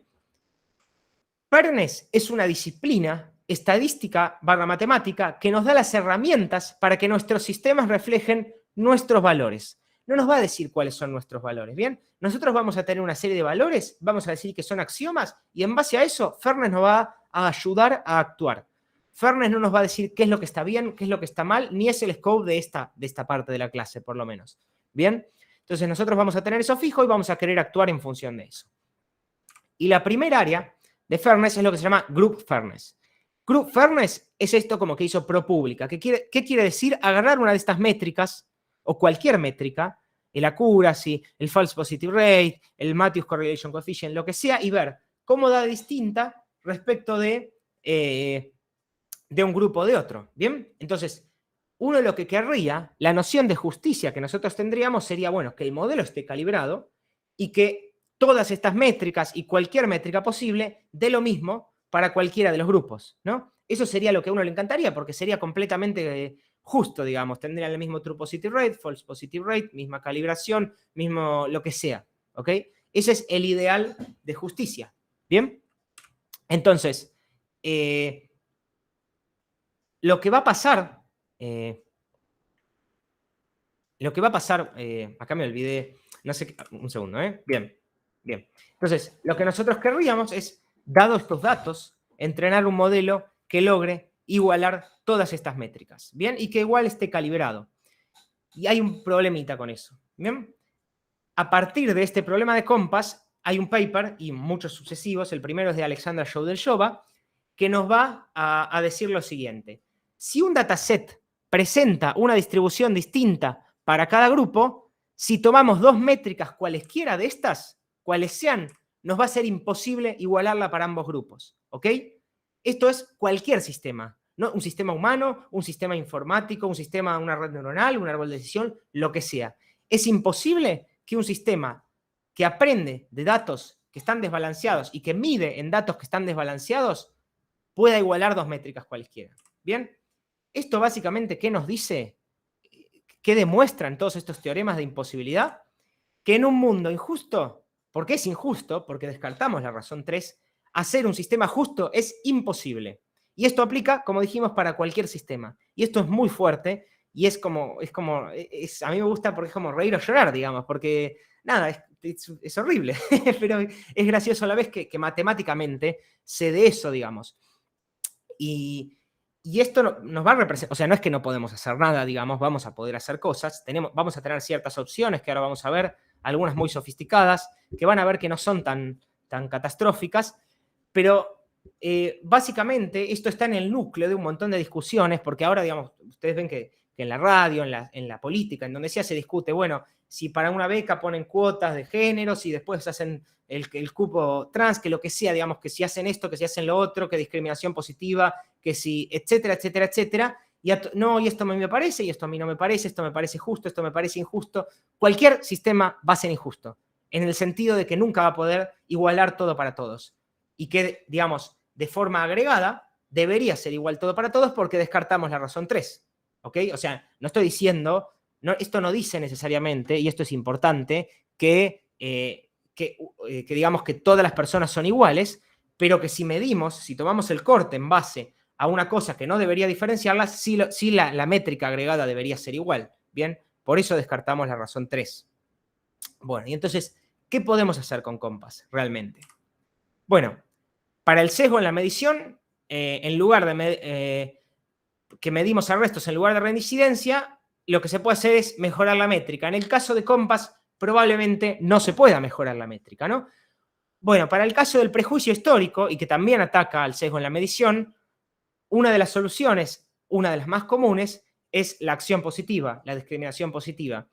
[SPEAKER 1] Fairness es una disciplina estadística / matemática que nos da las herramientas para que nuestros sistemas reflejen nuestros valores. No nos va a decir cuáles son nuestros valores, ¿bien? Nosotros vamos a tener una serie de valores, vamos a decir que son axiomas, y en base a eso, fairness nos va a ayudar a actuar. Fairness no nos va a decir qué es lo que está bien, qué es lo que está mal, ni es el scope de esta parte de la clase, por lo menos. ¿Bien? Entonces nosotros vamos a tener eso fijo y vamos a querer actuar en función de eso. Y la primera área de fairness es lo que se llama group fairness. Group fairness es esto como que hizo ProPublica. ¿Qué quiere decir? Agarrar una de estas métricas, o cualquier métrica, el accuracy, el false positive rate, el Matthews correlation coefficient, lo que sea, y ver cómo da distinta respecto de un grupo o de otro. ¿Bien? Entonces, uno de lo que querría, la noción de justicia que nosotros tendríamos sería, bueno, que el modelo esté calibrado y que todas estas métricas y cualquier métrica posible dé lo mismo para cualquiera de los grupos, ¿no? Eso sería lo que a uno le encantaría, porque sería completamente justo, digamos. Tendrían el mismo true positive rate, false positive rate, misma calibración, mismo lo que sea, ¿ok? Ese es el ideal de justicia, ¿bien? Entonces, lo que va a pasar, acá me olvidé, no sé, un segundo, bien, bien. Entonces, lo que nosotros querríamos es, dado estos datos, entrenar un modelo que logre igualar todas estas métricas, ¿bien? Y que igual esté calibrado. Y hay un problemita con eso, ¿bien? A partir de este problema de Compass, hay un paper, y muchos sucesivos, el primero es de Alexandra Shoudelshova, que nos va a decir lo siguiente. Si un dataset presenta una distribución distinta para cada grupo, si tomamos dos métricas cualesquiera de estas, cuales sean, nos va a ser imposible igualarla para ambos grupos. ¿Ok? Esto es cualquier sistema, ¿no? Un sistema humano, un sistema informático, un sistema, una red neuronal, un árbol de decisión, lo que sea. Es imposible que un sistema que aprende de datos que están desbalanceados y que mide en datos que están desbalanceados pueda igualar dos métricas cualesquiera. ¿Bien? Esto básicamente, ¿qué nos dice? ¿Qué demuestran todos estos teoremas de imposibilidad? Que en un mundo injusto, porque es injusto, porque descartamos la razón 3, hacer un sistema justo es imposible. Y esto aplica, como dijimos, para cualquier sistema. Y esto es muy fuerte y a mí me gusta porque es como reír o llorar, digamos, porque nada, es horrible, pero es gracioso a la vez que matemáticamente se dé eso, digamos. Y esto nos va a representar, o sea, no es que no podemos hacer nada, digamos, vamos a poder hacer cosas, vamos a tener ciertas opciones que ahora vamos a ver, algunas muy sofisticadas, que van a ver que no son tan catastróficas, pero básicamente esto está en el núcleo de un montón de discusiones, porque ahora, digamos, ustedes ven que en la radio, en la política, en donde sea se discute, bueno, si para una beca ponen cuotas de género, si después hacen el cupo trans, que lo que sea, digamos, que si hacen esto, que si hacen lo otro, que discriminación positiva, que si, etcétera, etcétera, etcétera. Y no, y esto a mí me parece, y esto a mí no me parece, esto me parece justo, esto me parece injusto. Cualquier sistema va a ser injusto, en el sentido de que nunca va a poder igualar todo para todos. Y que, digamos, de forma agregada, debería ser igual todo para todos porque descartamos la razón 3. ¿Ok? O sea, no estoy diciendo, esto no dice necesariamente, y esto es importante, que digamos que todas las personas son iguales, pero que si tomamos el corte en base a una cosa que no debería diferenciarlas, sí la métrica agregada debería ser igual. Bien, por eso descartamos la razón 3. Bueno, y entonces, ¿qué podemos hacer con Compass realmente? Bueno, para el sesgo en la medición, en lugar de que medimos arrestos en lugar de reincidencia, lo que se puede hacer es mejorar la métrica. En el caso de Compass, probablemente no se pueda mejorar la métrica, ¿no? Bueno, para el caso del prejuicio histórico, y que también ataca al sesgo en la medición, una de las soluciones, una de las más comunes, es la acción positiva, la discriminación positiva.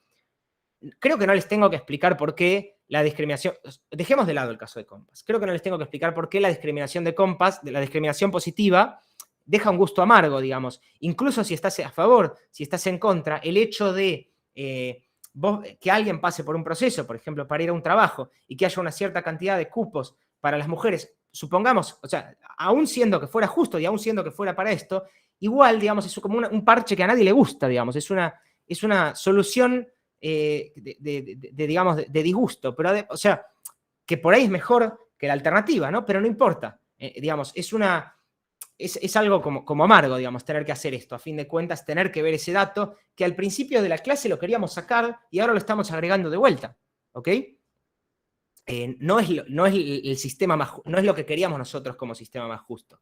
[SPEAKER 1] Creo que no les tengo que explicar por qué la discriminación... Dejemos de lado el caso de Compass. Creo que no les tengo que explicar por qué la discriminación de Compass, la discriminación positiva, deja un gusto amargo, digamos. Incluso si estás a favor, si estás en contra, el hecho de que alguien pase por un proceso, por ejemplo, para ir a un trabajo, y que haya una cierta cantidad de cupos para las mujeres, supongamos, o sea, aún siendo que fuera justo y aún siendo que fuera para esto, igual, digamos, es como un parche que a nadie le gusta, digamos. Es una solución digamos, de disgusto, pero, o sea, que por ahí es mejor que la alternativa, ¿no? Pero no importa, digamos, es algo como amargo, digamos, tener que hacer esto, a fin de cuentas, tener que ver ese dato que al principio de la clase lo queríamos sacar y ahora lo estamos agregando de vuelta, ¿ok? No es el sistema más, no es lo que queríamos nosotros como sistema más justo.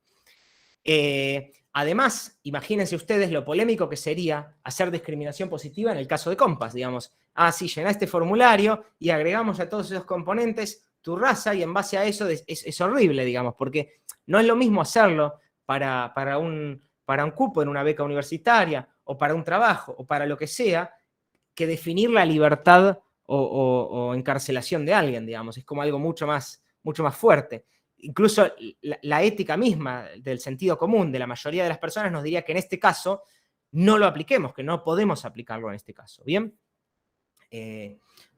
[SPEAKER 1] Además, imagínense ustedes lo polémico que sería hacer discriminación positiva en el caso de Compass, digamos. Sí, llená este formulario y agregamos a todos esos componentes tu raza y en base a eso es horrible, digamos, porque no es lo mismo hacerlo para un cupo en una beca universitaria o para un trabajo o para lo que sea, que definir la libertad o encarcelación de alguien, digamos. Es como algo mucho más fuerte. Incluso la ética misma del sentido común de la mayoría de las personas nos diría que en este caso no lo apliquemos, que no podemos aplicarlo en este caso. ¿Bien?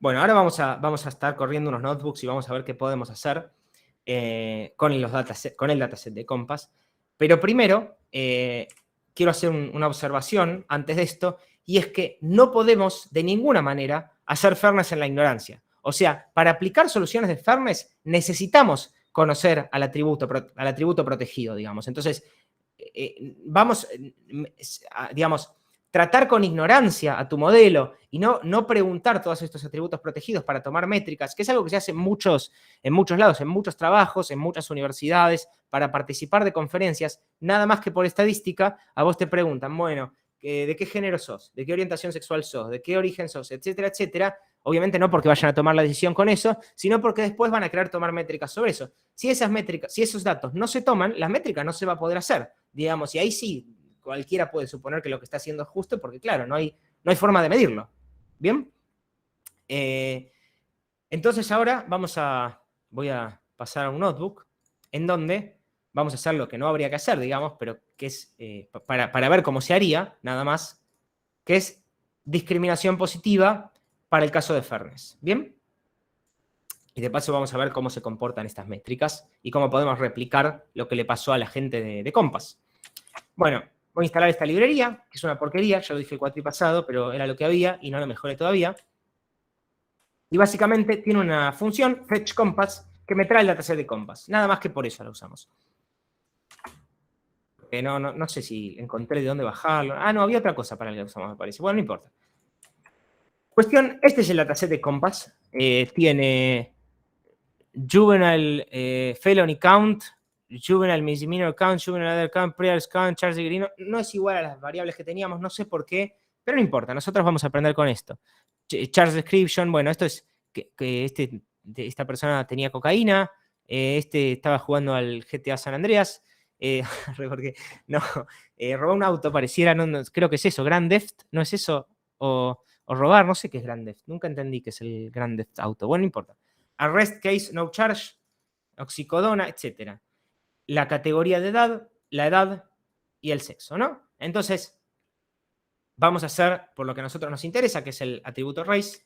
[SPEAKER 1] Bueno, ahora vamos a estar corriendo unos notebooks y vamos a ver qué podemos hacer con el dataset de Compass. Pero primero, quiero hacer una observación antes de esto, y es que no podemos de ninguna manera hacer fairness en la ignorancia. O sea, para aplicar soluciones de fairness necesitamos conocer al atributo protegido, digamos. Entonces, vamos, digamos, tratar con ignorancia a tu modelo y no preguntar todos estos atributos protegidos para tomar métricas, que es algo que se hace en muchos lados, en muchos trabajos, en muchas universidades, para participar de conferencias, nada más que por estadística, a vos te preguntan, bueno, ¿de qué género sos? ¿De qué orientación sexual sos? ¿De qué origen sos? Etcétera, etcétera. Obviamente no porque vayan a tomar la decisión con eso, sino porque después van a querer tomar métricas sobre eso. Si esas métricas, si esos datos no se toman, las métricas no se va a poder hacer, digamos, y ahí sí, cualquiera puede suponer que lo que está haciendo es justo, porque claro, no hay forma de medirlo. ¿Bien? Entonces ahora voy a pasar a un notebook en donde vamos a hacer lo que no habría que hacer, digamos, pero que es para ver cómo se haría, nada más, que es discriminación positiva para el caso de fairness. ¿Bien? Y de paso vamos a ver cómo se comportan estas métricas y cómo podemos replicar lo que le pasó a la gente de Compass. Bueno, voy a instalar esta librería, que es una porquería, ya lo dije el cuatri pasado, pero era lo que había y no lo mejoré todavía. Y básicamente tiene una función, fetch compass, que me trae el dataset de Compass. Nada más que por eso la usamos. No sé si encontré de dónde bajarlo. Ah, no, había otra cosa para la que usamos, me parece. Bueno, no importa. Cuestión, este es el dataset de Compass. Tiene juvenile felony count, juvenile misdemeanor count, juvenile other count, priors count, charge degree. No es igual a las variables que teníamos, no sé por qué, pero no importa, nosotros vamos a aprender con esto. Charge description, bueno, esto es que esta persona tenía cocaína, estaba jugando al GTA San Andreas, porque robó un auto, pareciera, creo que es eso, Grand Theft, ¿no es eso? O robar, no sé qué es Grand Theft, nunca entendí qué es el Grand Theft Auto, bueno, no importa. Arrest case, no charge, oxicodona, etc. La categoría de edad, la edad y el sexo, ¿no? Entonces, vamos a hacer por lo que a nosotros nos interesa, que es el atributo race.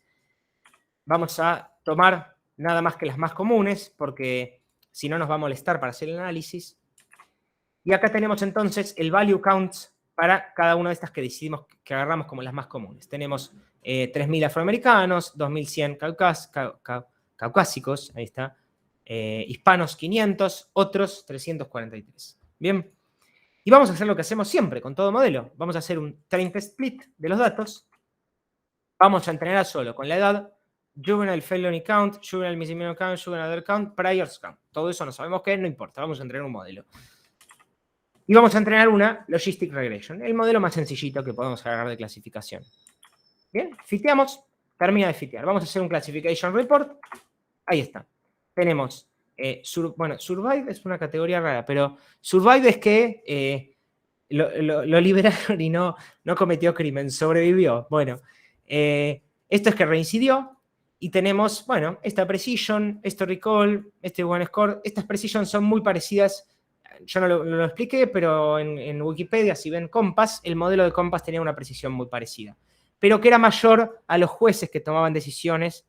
[SPEAKER 1] Vamos a tomar nada más que las más comunes, porque si no nos va a molestar para hacer el análisis. Y acá tenemos entonces el value counts para cada una de estas que decidimos que agarramos como las más comunes. Tenemos 3.000 afroamericanos, 2.100 caucásicos, ahí está, hispanos 500, otros 343. Bien, y vamos a hacer lo que hacemos siempre con todo modelo. Vamos a hacer un train test split de los datos. Vamos a entrenar solo con la edad, juvenile felony count, juvenile misdemeanor count, juvenile other count, priors count. Todo eso no sabemos qué es, no importa, vamos a entrenar un modelo. Y vamos a entrenar una logistic regression, el modelo más sencillito que podemos agarrar de clasificación. Bien, fiteamos, termina de fitear. Vamos a hacer un classification report. Ahí está. Tenemos, survive es una categoría rara, pero survive es que lo liberaron y no cometió crimen, sobrevivió. Bueno, esto es que reincidió y tenemos, bueno, esta precision, este recall, este one score. Estas precision son muy parecidas. Yo no lo expliqué, pero en Wikipedia, si ven Compass, el modelo de Compass tenía una precisión muy parecida, pero que era mayor a los jueces que tomaban decisiones,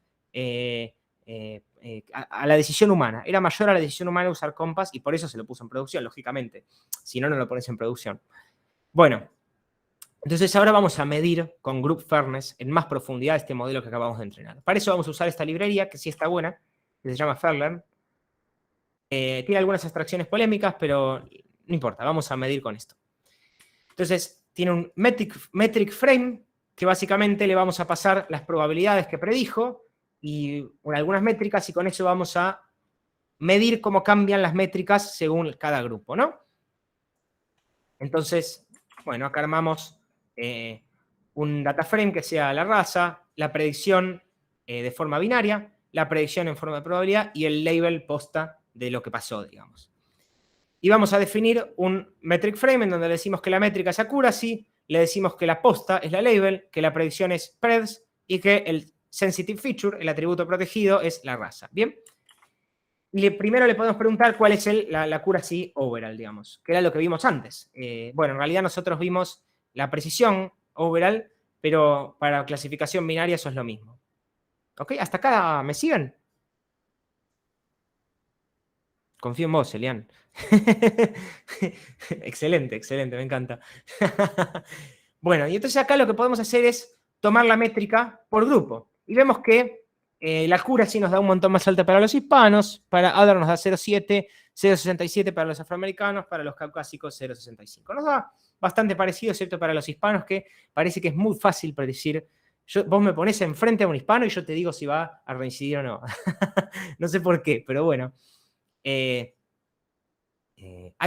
[SPEAKER 1] a la decisión humana. Era mayor a la decisión humana usar Compass y por eso se lo puso en producción, lógicamente. Si no, no lo pones en producción. Bueno, entonces ahora vamos a medir con Group Fairness en más profundidad este modelo que acabamos de entrenar. Para eso vamos a usar esta librería, que sí está buena, que se llama Fairlearn. Tiene algunas abstracciones polémicas, pero no importa, vamos a medir con esto. Entonces, tiene un metric frame, que básicamente le vamos a pasar las probabilidades que predijo y algunas métricas, y con eso vamos a medir cómo cambian las métricas según cada grupo, ¿no? Entonces, bueno, acá armamos un data frame que sea la raza, la predicción de forma binaria, la predicción en forma de probabilidad y el label posta de lo que pasó, digamos. Y vamos a definir un metric frame en donde le decimos que la métrica es accuracy, le decimos que la posta es la label, que la predicción es spreads y que el sensitive feature, el atributo protegido, es la raza. ¿Bien? Y primero le podemos preguntar cuál es la accuracy overall, digamos, que era lo que vimos antes. Bueno, en realidad nosotros vimos la precisión overall, pero para clasificación binaria eso es lo mismo. ¿Ok? ¿Hasta acá me siguen? Confío en vos, Elian. Excelente, excelente, me encanta. Bueno, y entonces acá lo que podemos hacer es tomar la métrica por grupo. Y vemos que La accuracy nos da un montón más alta para los hispanos, para other nos da 0,7, 0,67 para los afroamericanos, para los caucásicos 0,65. Nos da bastante parecido, excepto para los hispanos, que parece que es muy fácil predecir. Vos me pones enfrente a un hispano y yo te digo si va a reincidir o no. No sé por qué, pero bueno. Hay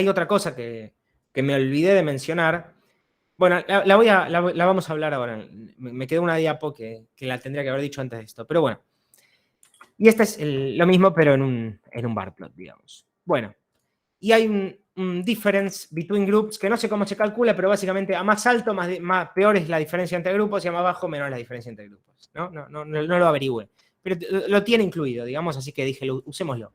[SPEAKER 1] otra cosa que me olvidé de mencionar. Bueno, la vamos a hablar ahora. Me quedó una diapo que la tendría que haber dicho antes de esto. Pero bueno. Y este es lo mismo, pero en un bar plot, digamos. Bueno, y hay un difference between groups que no sé cómo se calcula, pero básicamente a más alto, peor es la diferencia entre grupos y a más bajo, menor es la diferencia entre grupos. No lo averigüe. Pero lo tiene incluido, digamos, así que dije, usémoslo.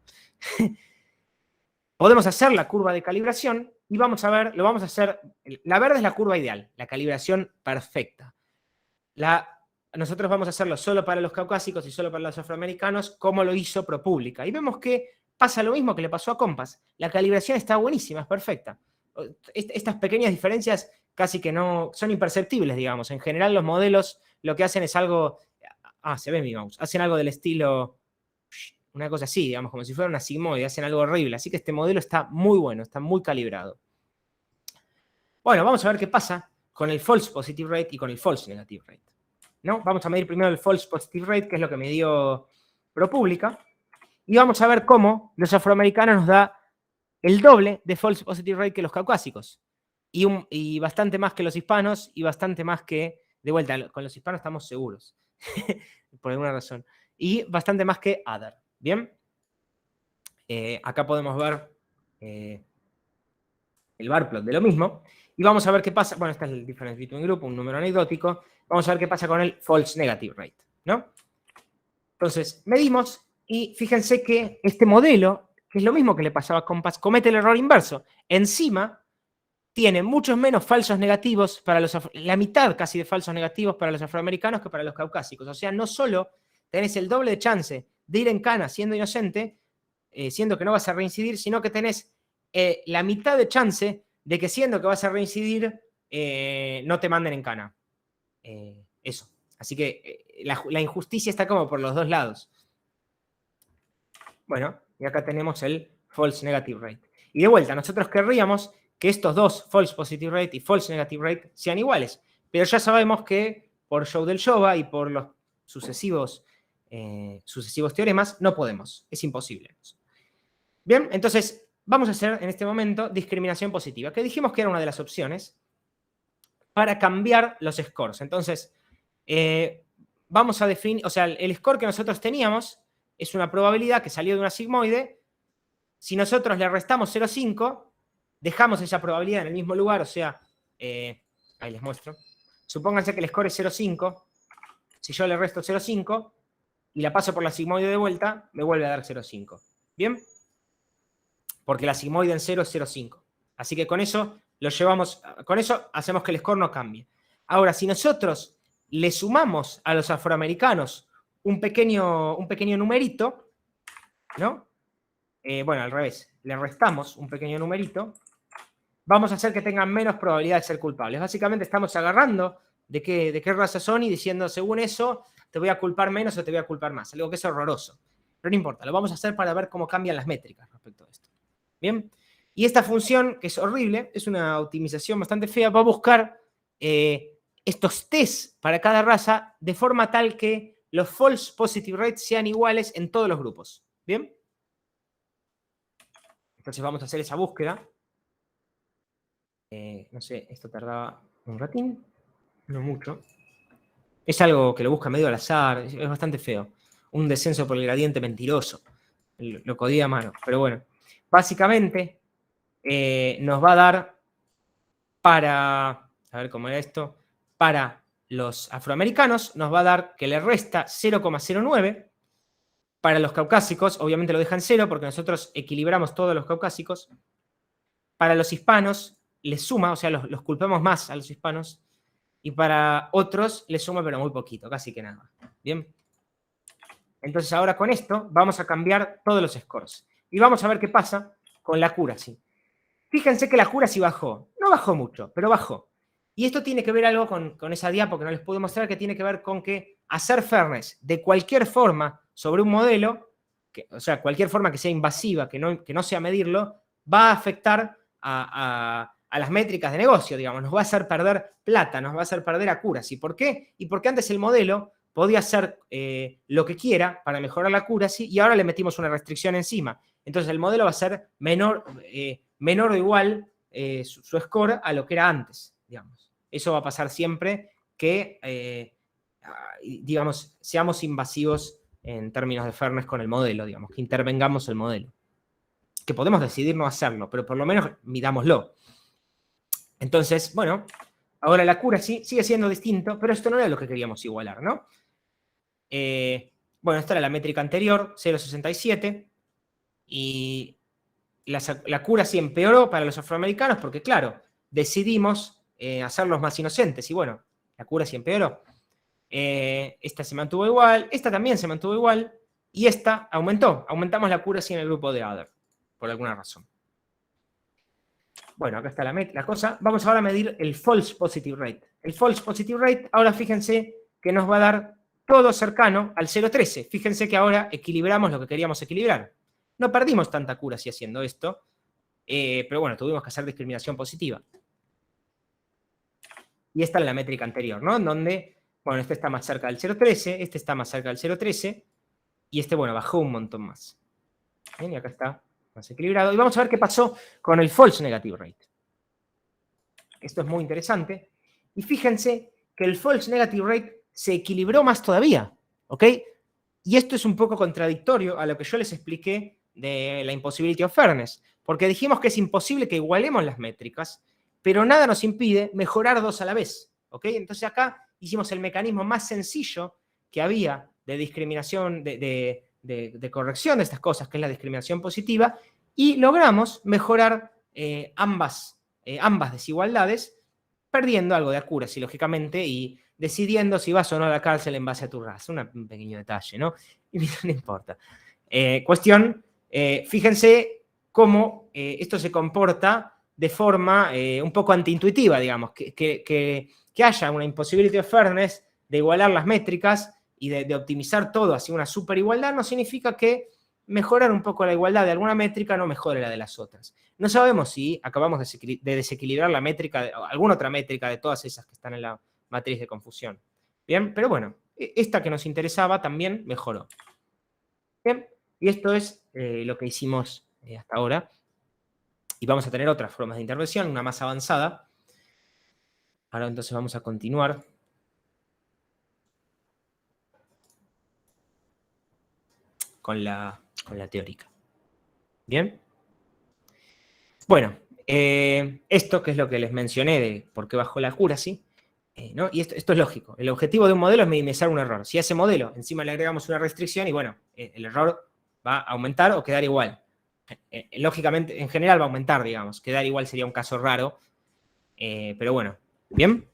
[SPEAKER 1] Podemos hacer la curva de calibración y vamos a ver, lo vamos a hacer. La verde es la curva ideal, la calibración perfecta. Nosotros vamos a hacerlo solo para los caucásicos y solo para los afroamericanos, como lo hizo ProPublica. Y vemos que pasa lo mismo que le pasó a Compass. La calibración está buenísima, es perfecta. Estas pequeñas diferencias casi que no son imperceptibles, digamos. En general los modelos lo que hacen es algo... se ve mi mouse. Hacen algo del estilo... Una cosa así, digamos, como si fuera una sigmoide. Hacen algo horrible. Así que este modelo está muy bueno, está muy calibrado. Bueno, vamos a ver qué pasa con el false positive rate y con el false negative rate. ¿No? Vamos a medir primero el false positive rate, que es lo que me dio ProPublica, y vamos a ver cómo los afroamericanos nos da el doble de false positive rate que los caucásicos, y bastante más que los hispanos, y bastante más que, de vuelta, con los hispanos estamos seguros, por alguna razón, y bastante más que other. ¿Bien? Acá podemos ver el bar plot de lo mismo, y vamos a ver qué pasa. Bueno, este es el difference between group, un número anecdótico. Vamos a ver qué pasa con el false negative rate, ¿no? Entonces, medimos y fíjense que este modelo, que es lo mismo que le pasaba a Compass, comete el error inverso. Encima, tiene muchos menos falsos negativos para la mitad casi de falsos negativos para los afroamericanos que para los caucásicos. O sea, no solo tenés el doble de chance de ir en cana siendo inocente, siendo que no vas a reincidir, sino que tenés la mitad de chance de que siendo que vas a reincidir, no te manden en cana. Eso. Así que la injusticia está como por los dos lados. Bueno, y acá tenemos el false negative rate. Y de vuelta, nosotros querríamos que estos dos, false positive rate y false negative rate, sean iguales. Pero ya sabemos que por show del Jova y por los sucesivos teoremas, no podemos. Es imposible. Bien, entonces vamos a hacer en este momento discriminación positiva, que dijimos que era una de las opciones para cambiar los scores. Entonces, vamos a definir, o sea, el score que nosotros teníamos es una probabilidad que salió de una sigmoide. Si nosotros le restamos 0,5, dejamos esa probabilidad en el mismo lugar, o sea, ahí les muestro. Supónganse que el score es 0,5. Si yo le resto 0,5 y la paso por la sigmoide de vuelta, me vuelve a dar 0,5. ¿Bien? Porque la sigmoide en 0 es 0,5. Así que con eso lo llevamos, con eso hacemos que el score no cambie. Ahora, si nosotros le sumamos a los afroamericanos un pequeño numerito, ¿no? Bueno, al revés, le restamos un pequeño numerito, vamos a hacer que tengan menos probabilidad de ser culpables. Básicamente estamos agarrando de qué raza son y diciendo, según eso, te voy a culpar menos o te voy a culpar más. Algo que es horroroso. Pero no importa, lo vamos a hacer para ver cómo cambian las métricas respecto a esto. ¿Bien? Y esta función, que es horrible, es una optimización bastante fea, va a buscar estos tests para cada raza de forma tal que los false positive rates sean iguales en todos los grupos. ¿Bien? Entonces vamos a hacer esa búsqueda. No sé, esto tardaba un ratín, no mucho. Es algo que lo busca medio al azar, es bastante feo. Un descenso por el gradiente mentiroso. Lo codí a mano, pero bueno. Básicamente nos va a dar para, a ver cómo era esto, para los afroamericanos nos va a dar que le resta 0,09. Para los caucásicos, obviamente lo dejan 0 porque nosotros equilibramos todos los caucásicos. Para los hispanos les suma, o sea, los culpamos más a los hispanos. Y para otros les suma, pero muy poquito, casi que nada. ¿Bien? Entonces ahora con esto vamos a cambiar todos los scores. Y vamos a ver qué pasa con la accuracy. Fíjense que la accuracy bajó. No bajó mucho, pero bajó. Y esto tiene que ver algo con esa diapo que no les puedo mostrar, que tiene que ver con que hacer fairness de cualquier forma sobre un modelo, o sea, cualquier forma que sea invasiva, que no sea medirlo, va a afectar a las métricas de negocio, digamos, nos va a hacer perder plata, nos va a hacer perder accuracy. ¿Por qué? Y porque antes el modelo podía hacer lo que quiera para mejorar la accuracy y ahora le metimos una restricción encima. Entonces el modelo va a ser menor o igual su score a lo que era antes, digamos. Eso va a pasar siempre que, digamos, seamos invasivos en términos de fairness con el modelo, digamos, que intervengamos el modelo. Que podemos decidir no hacerlo, pero por lo menos midámoslo. Entonces, bueno, ahora la accuracy sigue siendo distinto, pero esto no era lo que queríamos igualar, ¿no? Bueno, esta era la métrica anterior, 0,67, y la accuracy empeoró para los afroamericanos porque, claro, decidimos hacerlos más inocentes, y bueno, la accuracy empeoró. Esta se mantuvo igual, esta también se mantuvo igual, y esta aumentó. Aumentamos la accuracy en el grupo de other, por alguna razón. Bueno, acá está la cosa. Vamos ahora a medir el false positive rate. El false positive rate, ahora fíjense que nos va a dar todo cercano al 0,13. Fíjense que ahora equilibramos lo que queríamos equilibrar. No perdimos tanta accuracy haciendo esto, pero bueno, tuvimos que hacer discriminación positiva. Y esta es la métrica anterior, ¿no? En donde, bueno, este está más cerca del 0,13, este está más cerca del 0,13, y este, bueno, bajó un montón más. Bien, y acá está más equilibrado. Y vamos a ver qué pasó con el false negative rate. Esto es muy interesante. Y fíjense que el false negative rate se equilibró más todavía, ¿ok? Y esto es un poco contradictorio a lo que yo les expliqué de la impossibility of fairness, porque dijimos que es imposible que igualemos las métricas, pero nada nos impide mejorar dos a la vez, ¿ok? Entonces acá hicimos el mecanismo más sencillo que había de discriminación, de corrección de estas cosas, que es la discriminación positiva, y logramos mejorar ambas desigualdades, perdiendo algo de accuracy, lógicamente, y decidiendo si vas o no a la cárcel en base a tu raza. Un pequeño detalle, ¿no? Y no importa. Cuestión, fíjense cómo esto se comporta de forma un poco antiintuitiva, digamos, que haya una impossibility of fairness de igualar las métricas y de optimizar todo hacia una super igualdad, no significa que mejorar un poco la igualdad de alguna métrica no mejore la de las otras. No sabemos si acabamos de desequilibrar la métrica, o alguna otra métrica de todas esas que están en la matriz de confusión. Bien, pero bueno, esta que nos interesaba también mejoró. Bien, y esto es lo que hicimos hasta ahora. Y vamos a tener otras formas de intervención, una más avanzada. Ahora entonces vamos a continuar. Con la teórica. Bien. Bueno, esto que es lo que les mencioné de por qué bajó la accuracy, ¿no? Y esto es lógico. El objetivo de un modelo es minimizar un error. Si a ese modelo encima le agregamos una restricción, y bueno, el error va a aumentar o quedar igual. Lógicamente, en general va a aumentar, digamos. Quedar igual sería un caso raro. Pero bueno, ¿bien?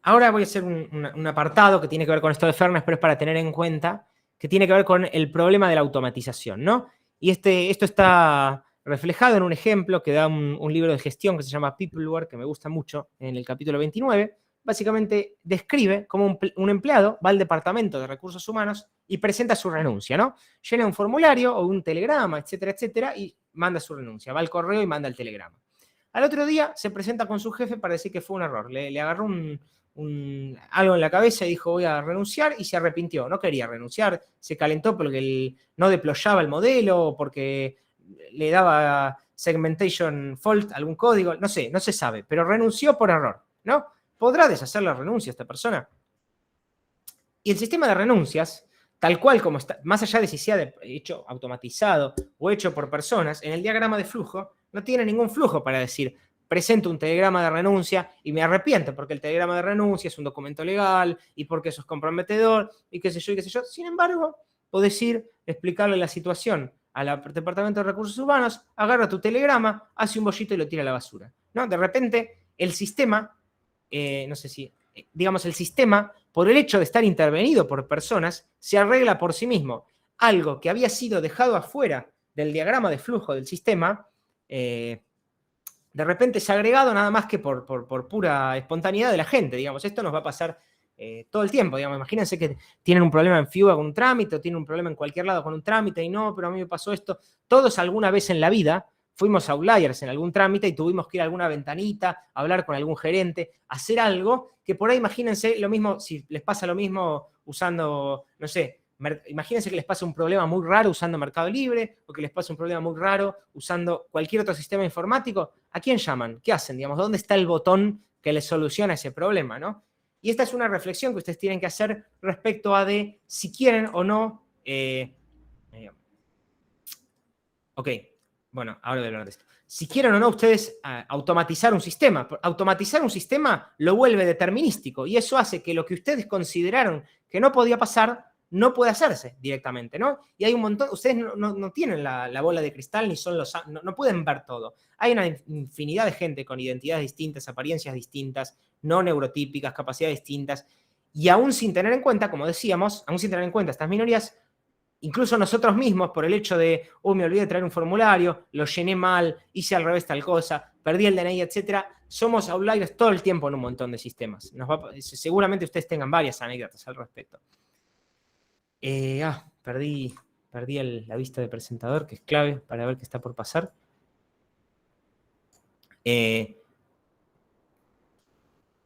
[SPEAKER 1] Ahora voy a hacer un apartado que tiene que ver con esto de fairness, pero es para tener en cuenta que tiene que ver con el problema de la automatización, ¿no? Y esto está reflejado en un ejemplo que da un libro de gestión que se llama Peopleware, que me gusta mucho, en el capítulo 29. Básicamente describe cómo un empleado va al departamento de recursos humanos y presenta su renuncia, ¿no? Llena un formulario o un telegrama, etcétera, etcétera, y manda su renuncia. Va al correo y manda el telegrama. Al otro día se presenta con su jefe para decir que fue un error. Le agarró algo en la cabeza y dijo voy a renunciar, y se arrepintió. No quería renunciar, se calentó porque no deployaba el modelo o porque le daba segmentation fault, algún código, no sé, no se sabe, pero renunció por error, ¿no? ¿Podrá deshacer la renuncia esta persona? Y el sistema de renuncias, tal cual como está, más allá de si sea hecho automatizado o hecho por personas, en el diagrama de flujo no tiene ningún flujo para decir presento un telegrama de renuncia y me arrepiento porque el telegrama de renuncia es un documento legal y porque eso es comprometedor y qué sé yo y qué sé yo. Sin embargo, podés ir, explicarle la situación al Departamento de Recursos Humanos, agarra tu telegrama, hace un bollito y lo tira a la basura, ¿no? De repente, el sistema, no sé si, digamos, el sistema, por el hecho de estar intervenido por personas, se arregla por sí mismo. Algo que había sido dejado afuera del diagrama de flujo del sistema, de repente se ha agregado nada más que por pura espontaneidad de la gente, digamos. Esto nos va a pasar todo el tiempo, digamos. Imagínense que tienen un problema en FIUA con un trámite o tienen un problema en cualquier lado con un trámite y no, pero a mí me pasó esto. Todos alguna vez en la vida fuimos outliers en algún trámite y tuvimos que ir a alguna ventanita, hablar con algún gerente, hacer algo que por ahí, imagínense lo mismo, si les pasa lo mismo usando, no sé, imagínense que les pasa un problema muy raro usando Mercado Libre o que les pasa un problema muy raro usando cualquier otro sistema informático. ¿A quién llaman? ¿Qué hacen? Digamos, ¿dónde está el botón que les soluciona ese problema, ¿no? Y esta es una reflexión que ustedes tienen que hacer respecto a de si quieren o no. Ok, bueno, ahora voy a hablar de esto. Si quieren o no ustedes automatizar un sistema. Automatizar un sistema lo vuelve determinístico y eso hace que lo que ustedes consideraron que no podía pasar no puede hacerse directamente, ¿no? Y hay un montón, ustedes no tienen la bola de cristal ni son no pueden ver todo. Hay una infinidad de gente con identidades distintas, apariencias distintas, no neurotípicas, capacidades distintas, y aún sin tener en cuenta, como decíamos, aún sin tener en cuenta estas minorías, incluso nosotros mismos, por el hecho de, me olvidé de traer un formulario, lo llené mal, hice al revés tal cosa, perdí el DNI, etcétera, somos outliers todo el tiempo en un montón de sistemas. Seguramente ustedes tengan varias anécdotas al respecto. Perdí la vista de presentador, que es clave para ver qué está por pasar.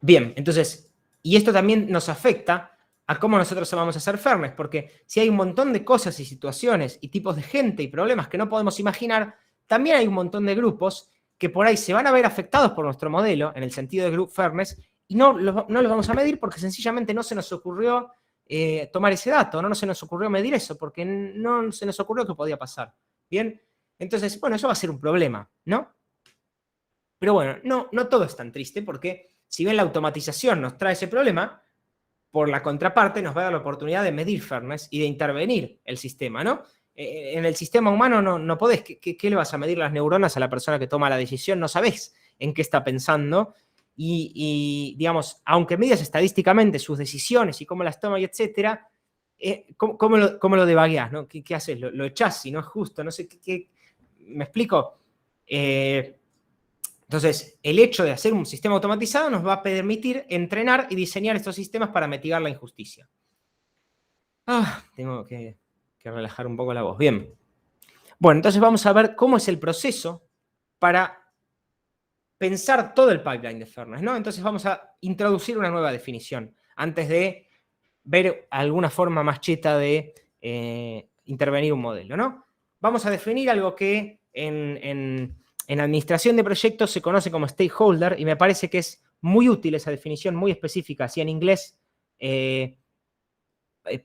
[SPEAKER 1] Bien, entonces, y esto también nos afecta a cómo nosotros vamos a hacer fairness, porque si hay un montón de cosas y situaciones y tipos de gente y problemas que no podemos imaginar, también hay un montón de grupos que por ahí se van a ver afectados por nuestro modelo, en el sentido de group fairness, y no los vamos a medir porque sencillamente no se nos ocurrió tomar ese dato, no se nos ocurrió medir eso, porque no se nos ocurrió que podía pasar. Bien, entonces, bueno, eso va a ser un problema, ¿no? Pero bueno, no todo es tan triste, porque si bien la automatización nos trae ese problema, por la contraparte nos va a dar la oportunidad de medir fairness y de intervenir el sistema, ¿no? En el sistema humano no podés, ¿qué le vas a medir las neuronas a la persona que toma la decisión? No sabés en qué está pensando y digamos, aunque midas estadísticamente sus decisiones y cómo las toma y etcétera, ¿cómo lo devagueás, ¿no? ¿Qué haces? ¿Lo echás si no es justo? No sé, ¿me explico? Entonces, el hecho de hacer un sistema automatizado nos va a permitir entrenar y diseñar estos sistemas para mitigar la injusticia. Tengo que relajar un poco la voz. Bien. Bueno, entonces vamos a ver cómo es el proceso para pensar todo el pipeline de fairness, ¿no? Entonces vamos a introducir una nueva definición antes de ver alguna forma más cheta de intervenir un modelo, ¿no? Vamos a definir algo que en administración de proyectos se conoce como stakeholder y me parece que es muy útil esa definición, muy específica, así en inglés,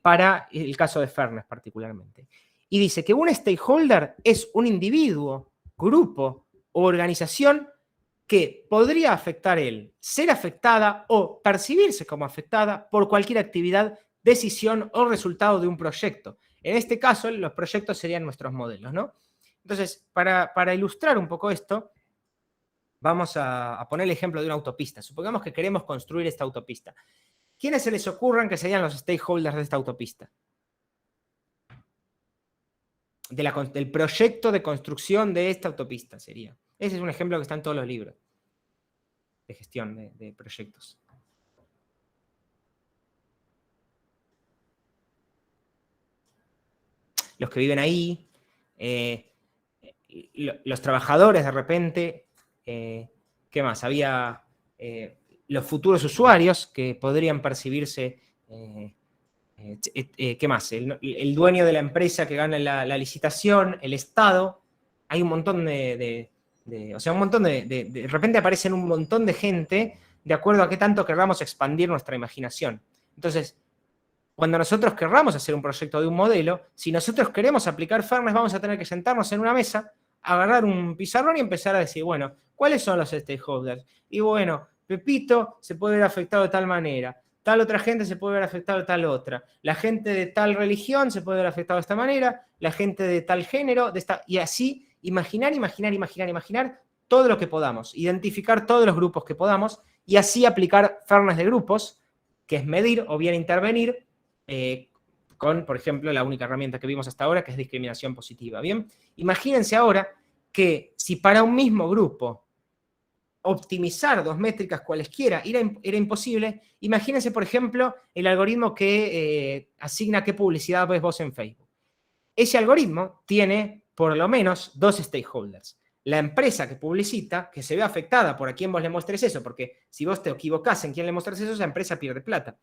[SPEAKER 1] para el caso de fairness particularmente. Y dice que un stakeholder es un individuo, grupo o organización que podría afectar ser afectada o percibirse como afectada por cualquier actividad, decisión o resultado de un proyecto. En este caso, los proyectos serían nuestros modelos, ¿no? Entonces, para ilustrar un poco esto, vamos a poner el ejemplo de una autopista. Supongamos que queremos construir esta autopista. ¿Quiénes se les ocurran que serían los stakeholders de esta autopista? Del proyecto de construcción de esta autopista sería. Ese es un ejemplo que está en todos los libros de gestión de proyectos. Los que viven ahí, los trabajadores de repente, ¿qué más? Había los futuros usuarios que podrían percibirse, ¿qué más? El dueño de la empresa que gana la licitación, el Estado, hay un montón o sea, un montón de repente aparecen un montón de gente de acuerdo a qué tanto querramos expandir nuestra imaginación. Entonces, cuando nosotros querramos hacer un proyecto de un modelo, si nosotros queremos aplicar fairness, vamos a tener que sentarnos en una mesa, agarrar un pizarrón y empezar a decir, bueno, ¿cuáles son los stakeholders? Y bueno, Pepito se puede ver afectado de tal manera, tal otra gente se puede ver afectado de tal otra, la gente de tal religión se puede ver afectado de esta manera, la gente de tal género, y así imaginar todo lo que podamos, identificar todos los grupos que podamos y así aplicar fairness de grupos, que es medir o bien intervenir con, por ejemplo, la única herramienta que vimos hasta ahora, que es discriminación positiva. Bien, imagínense ahora que si para un mismo grupo optimizar dos métricas cualesquiera era imposible. Imagínense, por ejemplo, el algoritmo que asigna qué publicidad ves vos en Facebook. Ese algoritmo tiene por lo menos dos stakeholders. La empresa que publicita, que se ve afectada por a quién vos le muestres eso, porque si vos te equivocás en quién le muestres eso, esa empresa pierde plata.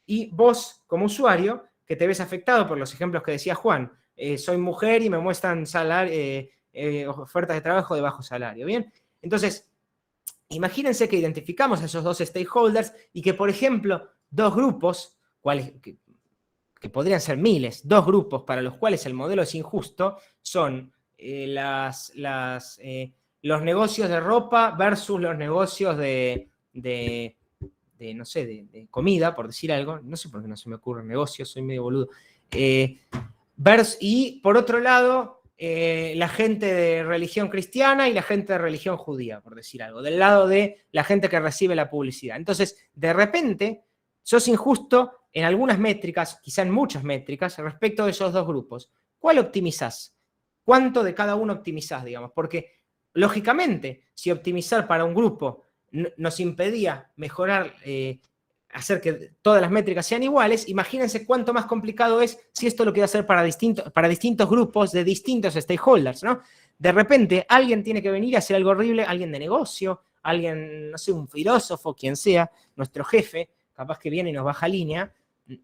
[SPEAKER 1] Y vos, como usuario, que te ves afectado por los ejemplos que decía Juan, soy mujer y me muestran ofertas de trabajo de bajo salario, ¿bien? Entonces, imagínense que identificamos a esos dos stakeholders y que, por ejemplo, dos grupos, que podrían ser miles, dos grupos para los cuales el modelo es injusto, son los negocios de ropa versus los negocios de no sé, de comida, por decir algo. No sé por qué no se me ocurren negocios, soy medio boludo. Y por otro lado, la gente de religión cristiana y la gente de religión judía, por decir algo, del lado de la gente que recibe la publicidad. Entonces, de repente, sos injusto en algunas métricas, quizá en muchas métricas, respecto de esos dos grupos. ¿Cuál optimizás? ¿Cuánto de cada uno optimizás, digamos? Porque, lógicamente, si optimizar para un grupo nos impedía mejorar, hacer que todas las métricas sean iguales, imagínense cuánto más complicado es si esto lo quiero hacer para distintos grupos de distintos stakeholders, ¿no? De repente, alguien tiene que venir a hacer algo horrible, alguien de negocio, alguien, no sé, un filósofo, quien sea, nuestro jefe, capaz que viene y nos baja línea.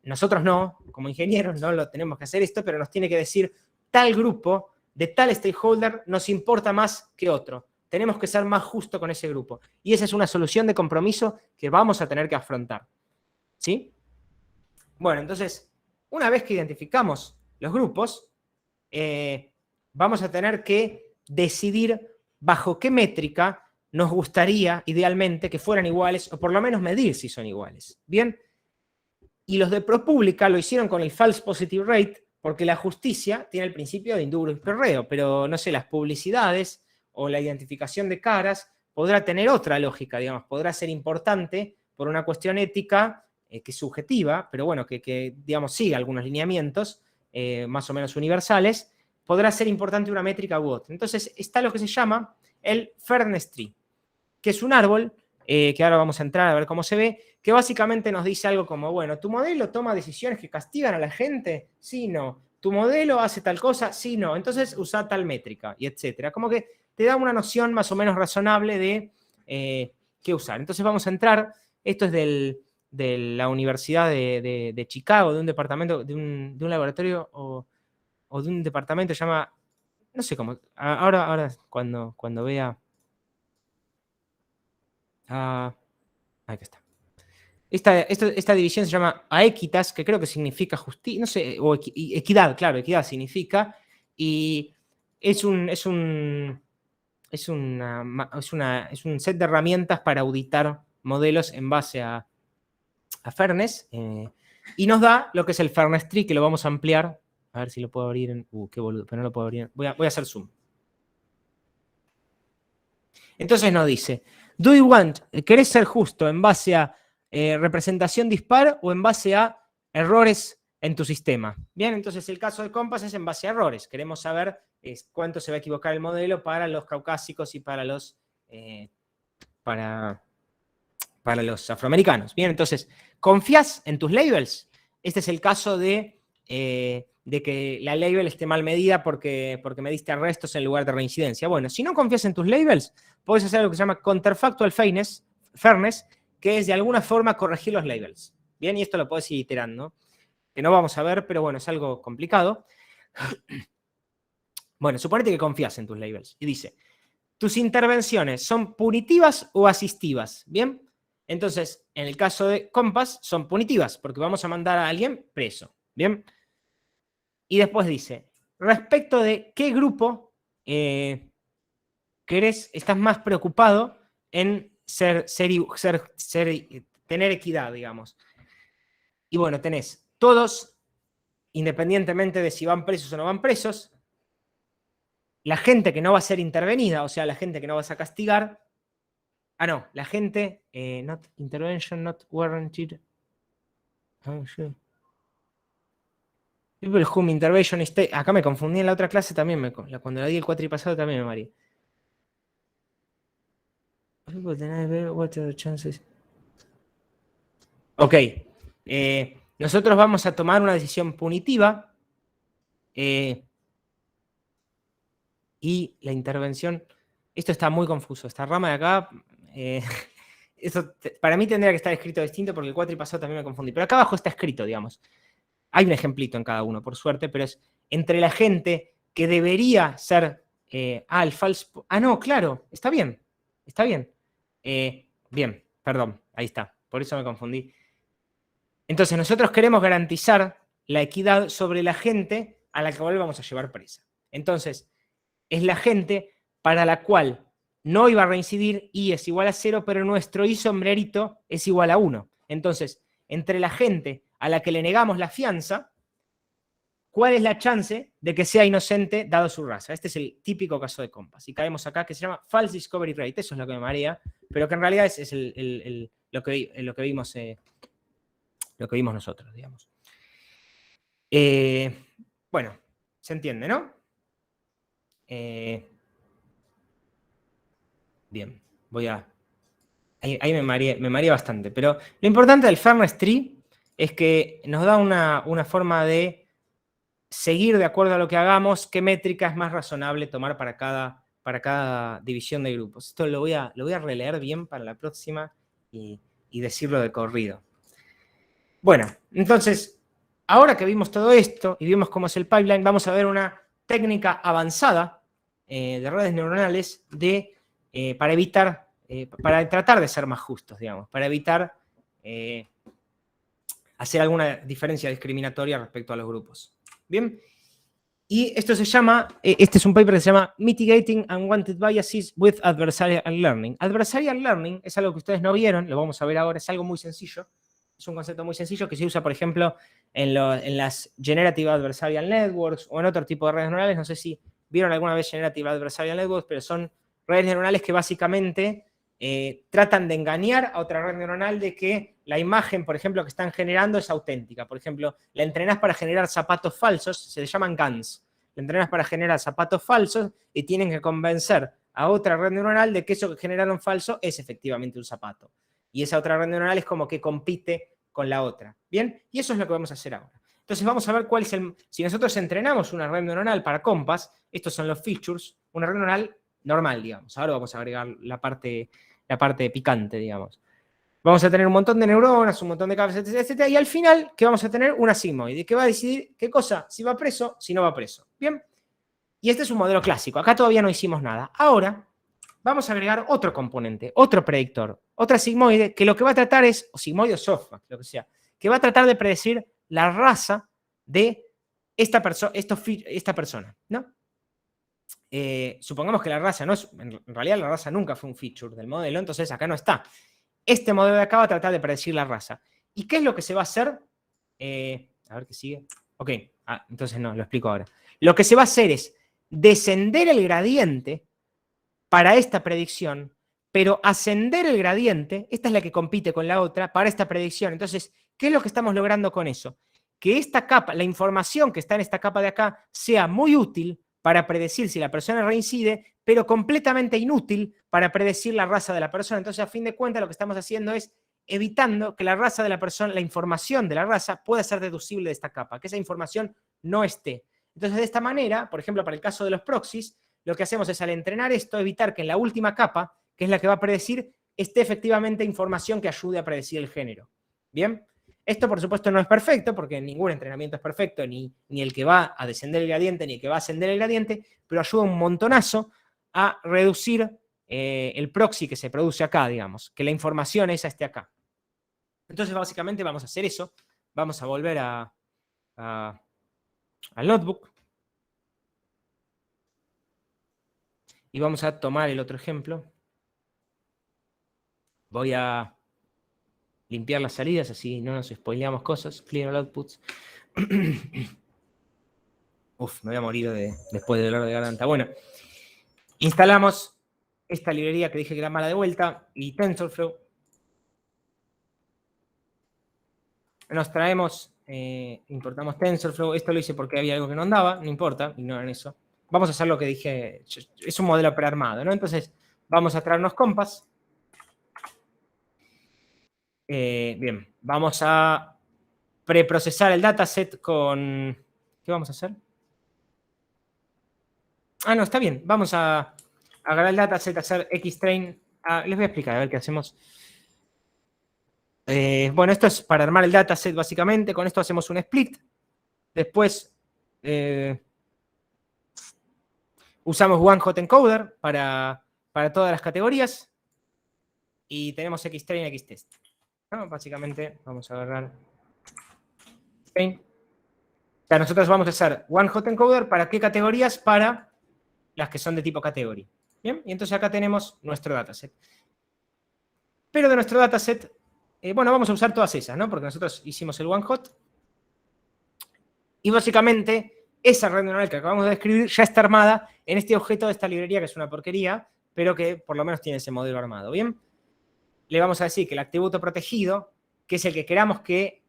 [SPEAKER 1] Nosotros no, como ingenieros, no lo tenemos que hacer esto, pero nos tiene que decir tal grupo de tal stakeholder nos importa más que otro. Tenemos que ser más justos con ese grupo. Y esa es una solución de compromiso que vamos a tener que afrontar. ¿Sí? Bueno, entonces, una vez que identificamos los grupos, vamos a tener que decidir bajo qué métrica nos gustaría, idealmente, que fueran iguales, o por lo menos medir si son iguales. ¿Bien? Y los de ProPublica lo hicieron con el false positive rate, porque la justicia tiene el principio de indubio y pro reo, pero no sé, las publicidades o la identificación de caras podrá tener otra lógica, digamos, podrá ser importante por una cuestión ética que es subjetiva, pero bueno, que digamos, sigue algunos lineamientos más o menos universales, podrá ser importante una métrica u otra. Entonces está lo que se llama el Fairness Tree, que es un árbol, que ahora vamos a entrar a ver cómo se ve, que básicamente nos dice algo como, bueno, ¿tu modelo toma decisiones que castigan a la gente? Sí, no. ¿Tu modelo hace tal cosa? Sí, no. Entonces usa tal métrica, y etcétera. Como que te da una noción más o menos razonable de qué usar. Entonces vamos a entrar, esto es de la Universidad de Chicago, de un departamento, de un laboratorio o de un departamento que se llama, no sé cómo, ahora cuando vea... Ahí está. Esta división se llama aequitas, que creo que significa justicia, no sé, o equidad, claro, equidad significa, y es un set de herramientas para auditar modelos en base a Fairness, y nos da lo que es el Fairness Tree, que lo vamos a ampliar. A ver si lo puedo abrir en... qué boludo, pero no lo puedo abrir. Voy a hacer zoom. Entonces nos dice, do you want, ¿querés ser justo en base a representación dispar o en base a errores en tu sistema? Bien, entonces el caso de Compass es en base a errores. Queremos saber cuánto se va a equivocar el modelo para los caucásicos y para los afroamericanos. Bien, entonces, ¿confías en tus labels? Este es el caso de que la label esté mal medida porque me diste arrestos en lugar de reincidencia. Bueno, si no confías en tus labels, puedes hacer lo que se llama counterfactual fairness, que es de alguna forma corregir los labels. Bien, y esto lo puedes ir iterando, que no vamos a ver, pero bueno, es algo complicado. Bueno, suponete que confías en tus labels. Y dice, ¿tus intervenciones son punitivas o asistivas? Bien, entonces, en el caso de Compass, son punitivas, porque vamos a mandar a alguien preso. Bien. Y después dice, respecto de qué grupo estás más preocupado en tener equidad, digamos. Y bueno, tenés todos, independientemente de si van presos o no van presos, la gente que no va a ser intervenida, o sea, la gente que no vas a castigar. Ah, no, la gente, not intervention, not warranted. Oh, shit. People whom intervention is acá me confundí en la otra clase también, cuando la di el cuatri pasado también me mareé. What are the chances? Ok. Nosotros vamos a tomar una decisión punitiva. Y la intervención. Esto está muy confuso. Esta rama de acá. Para mí tendría que estar escrito distinto porque el cuatripasado también me confundí. Pero acá abajo está escrito, digamos. Hay un ejemplito en cada uno, por suerte, pero es entre la gente que debería ser. El false. No, claro, está bien. Está bien. Bien, perdón, ahí está. Por eso me confundí. Entonces, nosotros queremos garantizar la equidad sobre la gente a la cual vamos a llevar presa. Entonces, es la gente para la cual no iba a reincidir y es igual a 0, pero nuestro I sombrerito es igual a 1. Entonces, entre la gente a la que le negamos la fianza, ¿cuál es la chance de que sea inocente dado su raza? Este es el típico caso de Compass. Y caemos acá que se llama False Discovery Rate. Eso es lo que me marea, pero que en realidad es lo que vimos. Lo que vimos nosotros, digamos. Bueno, se entiende, ¿no? Bien, ahí me mareé bastante, pero lo importante del Fairness Tree es que nos da una forma de seguir de acuerdo a lo que hagamos, qué métrica es más razonable tomar para cada división de grupos. Esto lo voy a releer bien para la próxima y decirlo de corrido. Bueno, entonces, ahora que vimos todo esto y vimos cómo es el pipeline, vamos a ver una técnica avanzada de redes neuronales para evitar, para tratar de ser más justos, digamos, para evitar hacer alguna diferencia discriminatoria respecto a los grupos. Bien, y esto se llama, este es un paper que se llama Mitigating Unwanted Biases with Adversarial Learning. Adversarial Learning es algo que ustedes no vieron, lo vamos a ver ahora, es algo muy sencillo. Es un concepto muy sencillo que se usa, por ejemplo, en las Generative Adversarial Networks o en otro tipo de redes neuronales. No sé si vieron alguna vez Generative Adversarial Networks, pero son redes neuronales que básicamente tratan de engañar a otra red neuronal de que la imagen, por ejemplo, que están generando es auténtica. Por ejemplo, la entrenás para generar zapatos falsos, se le llaman GANs. La entrenás para generar zapatos falsos y tienen que convencer a otra red neuronal de que eso que generaron falso es efectivamente un zapato. Y esa otra red neuronal es como que compite con la otra. ¿Bien? Y eso es lo que vamos a hacer ahora. Entonces vamos a ver cuál es si nosotros entrenamos una red neuronal para Compass, estos son los features, una red neuronal normal, digamos. Ahora vamos a agregar la parte picante, digamos. Vamos a tener un montón de neuronas, un montón de cabezas, etcétera, etcétera, y al final, ¿qué vamos a tener? Una sigmoide, que va a decidir qué cosa, si va preso, si no va preso. ¿Bien? Y este es un modelo clásico. Acá todavía no hicimos nada. Ahora vamos a agregar otro componente, otro predictor, otra sigmoide, que lo que va a tratar es, o sigmoide o softmax, lo que sea, que va a tratar de predecir la raza de esta persona, ¿no? Supongamos que la raza no es, en realidad la raza nunca fue un feature del modelo, entonces acá no está. Este modelo de acá va a tratar de predecir la raza. ¿Y qué es lo que se va a hacer? A ver qué sigue. Ok, entonces no, lo explico ahora. Lo que se va a hacer es descender el gradiente para esta predicción, pero ascender el gradiente, esta es la que compite con la otra, para esta predicción. Entonces, ¿qué es lo que estamos logrando con eso? Que esta capa, la información que está en esta capa de acá, sea muy útil para predecir si la persona reincide, pero completamente inútil para predecir la raza de la persona. Entonces, a fin de cuentas, lo que estamos haciendo es evitando que la raza de la persona, la información de la raza, pueda ser deducible de esta capa, que esa información no esté. Entonces, de esta manera, por ejemplo, para el caso de los proxies, lo que hacemos es, al entrenar esto, evitar que en la última capa, que es la que va a predecir, esté efectivamente información que ayude a predecir el género. ¿Bien? Esto, por supuesto, no es perfecto, porque ningún entrenamiento es perfecto, ni el que va a descender el gradiente, ni el que va a ascender el gradiente, pero ayuda un montonazo a reducir el proxy que se produce acá, digamos, que la información esa esté acá. Entonces, básicamente, vamos a hacer eso. Vamos a volver al notebook. Y vamos a tomar el otro ejemplo. Voy a limpiar las salidas, así no nos spoileamos cosas. Clear all outputs. Uf, me voy a morir después del dolor de garganta. Bueno, instalamos esta librería que dije que era mala de vuelta y TensorFlow. Nos traemos, importamos TensorFlow. Esto lo hice porque había algo que no andaba, no importa, ignoren eso. Vamos a hacer lo que dije, es un modelo prearmado, ¿no? Entonces, vamos a traernos Compass. Bien, vamos a preprocesar el dataset con... ¿Qué vamos a hacer? Ah, no, está bien. Vamos a agarrar el dataset, hacer Xtrain. Les voy a explicar, a ver qué hacemos. Bueno, esto es para armar el dataset básicamente. Con esto hacemos un split. Después usamos OneHot Encoder para todas las categorías. Y tenemos Xtrain y Xtest. ¿No? Básicamente vamos a agarrar Xtrain. O sea, nosotros vamos a hacer OneHot Encoder para qué categorías, para las que son de tipo category. Bien, y entonces acá tenemos nuestro dataset. Pero de nuestro dataset, bueno, vamos a usar todas esas, ¿no? Porque nosotros hicimos el OneHot. Y básicamente, esa red neuronal que acabamos de describir ya está armada en este objeto de esta librería, que es una porquería, pero que por lo menos tiene ese modelo armado. Bien, le vamos a decir que el atributo protegido, que es el que queramos que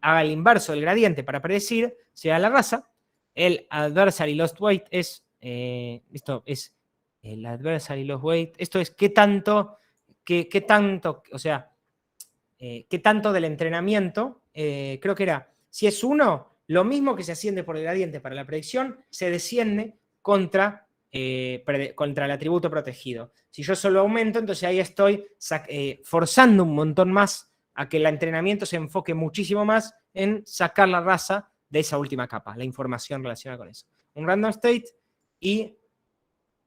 [SPEAKER 1] haga el inverso del gradiente para predecir, sea la raza. El adversary lost weight es, esto es el adversary lost weight, esto es qué tanto, o sea, qué tanto del entrenamiento, creo que era, si es 1, lo mismo que se asciende por el gradiente para la predicción, se desciende contra el atributo protegido. Si yo solo aumento, entonces ahí estoy forzando un montón más a que el entrenamiento se enfoque muchísimo más en sacar la raza de esa última capa, la información relacionada con eso. Un random state y...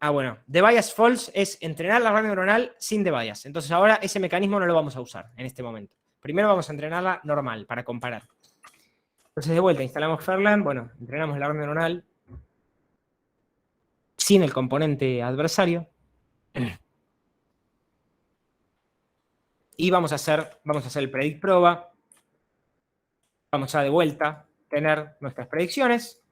[SPEAKER 1] bueno, the bias false es entrenar la red neuronal sin the bias. Entonces ahora ese mecanismo no lo vamos a usar en este momento. Primero vamos a entrenarla normal para comparar. Entonces de vuelta instalamos Fairland, bueno, entrenamos la red neuronal sin el componente adversario. Y vamos a hacer el predict proba. Vamos a de vuelta tener nuestras predicciones.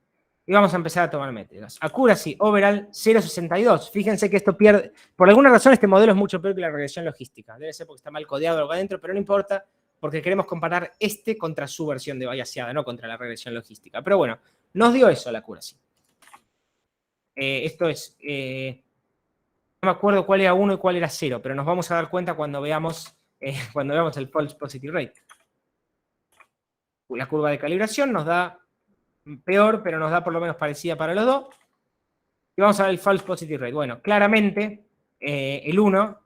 [SPEAKER 1] Y vamos a empezar a tomar métricas. Accuracy overall 0.62. Fíjense que esto pierde. Por alguna razón este modelo es mucho peor que la regresión logística. Debe ser porque está mal codeado algo adentro, pero no importa, porque queremos comparar este contra su versión de biaseada, no contra la regresión logística. Pero bueno, nos dio eso la accuracy. Esto es... no me acuerdo cuál era 1 y cuál era 0, pero nos vamos a dar cuenta cuando veamos el false positive rate. La curva de calibración nos da peor, pero nos da por lo menos parecida para los dos. Y vamos a ver el false positive rate. Bueno, claramente el 1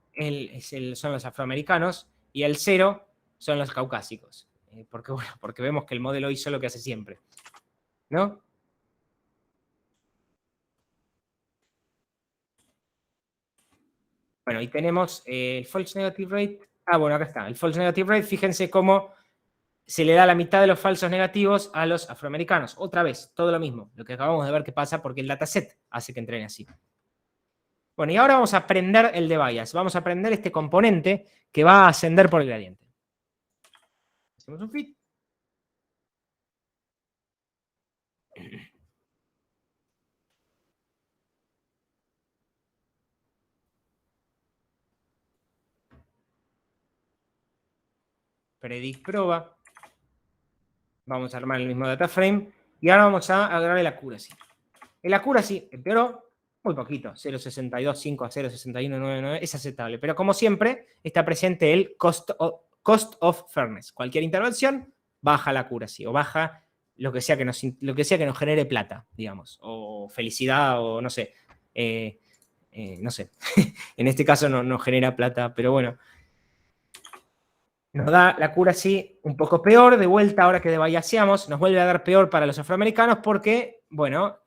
[SPEAKER 1] son los afroamericanos y el 0 son los caucásicos. Porque vemos que el modelo hizo lo que hace siempre. ¿No? Bueno, y tenemos el false negative rate. Bueno, acá está. El false negative rate, fíjense cómo se le da la mitad de los falsos negativos a los afroamericanos. Otra vez, todo lo mismo. Lo que acabamos de ver que pasa porque el dataset hace que entrene así. Bueno, y ahora vamos a aprender el de bias. Vamos a aprender este componente que va a ascender por el gradiente. Hacemos un fit. Predict proba. Vamos a armar el mismo data frame. Y ahora vamos a agarrar el accuracy. El accuracy empeoró muy poquito. 0.625 a 0.61999 es aceptable. Pero como siempre, está presente el cost of fairness. Cualquier intervención baja la accuracy o baja lo que sea que nos genere plata, digamos. O felicidad o no sé. No sé. En este caso no genera plata, pero bueno. Nos da la accuracy un poco peor, de vuelta ahora que debiaseamos, nos vuelve a dar peor para los afroamericanos porque, bueno,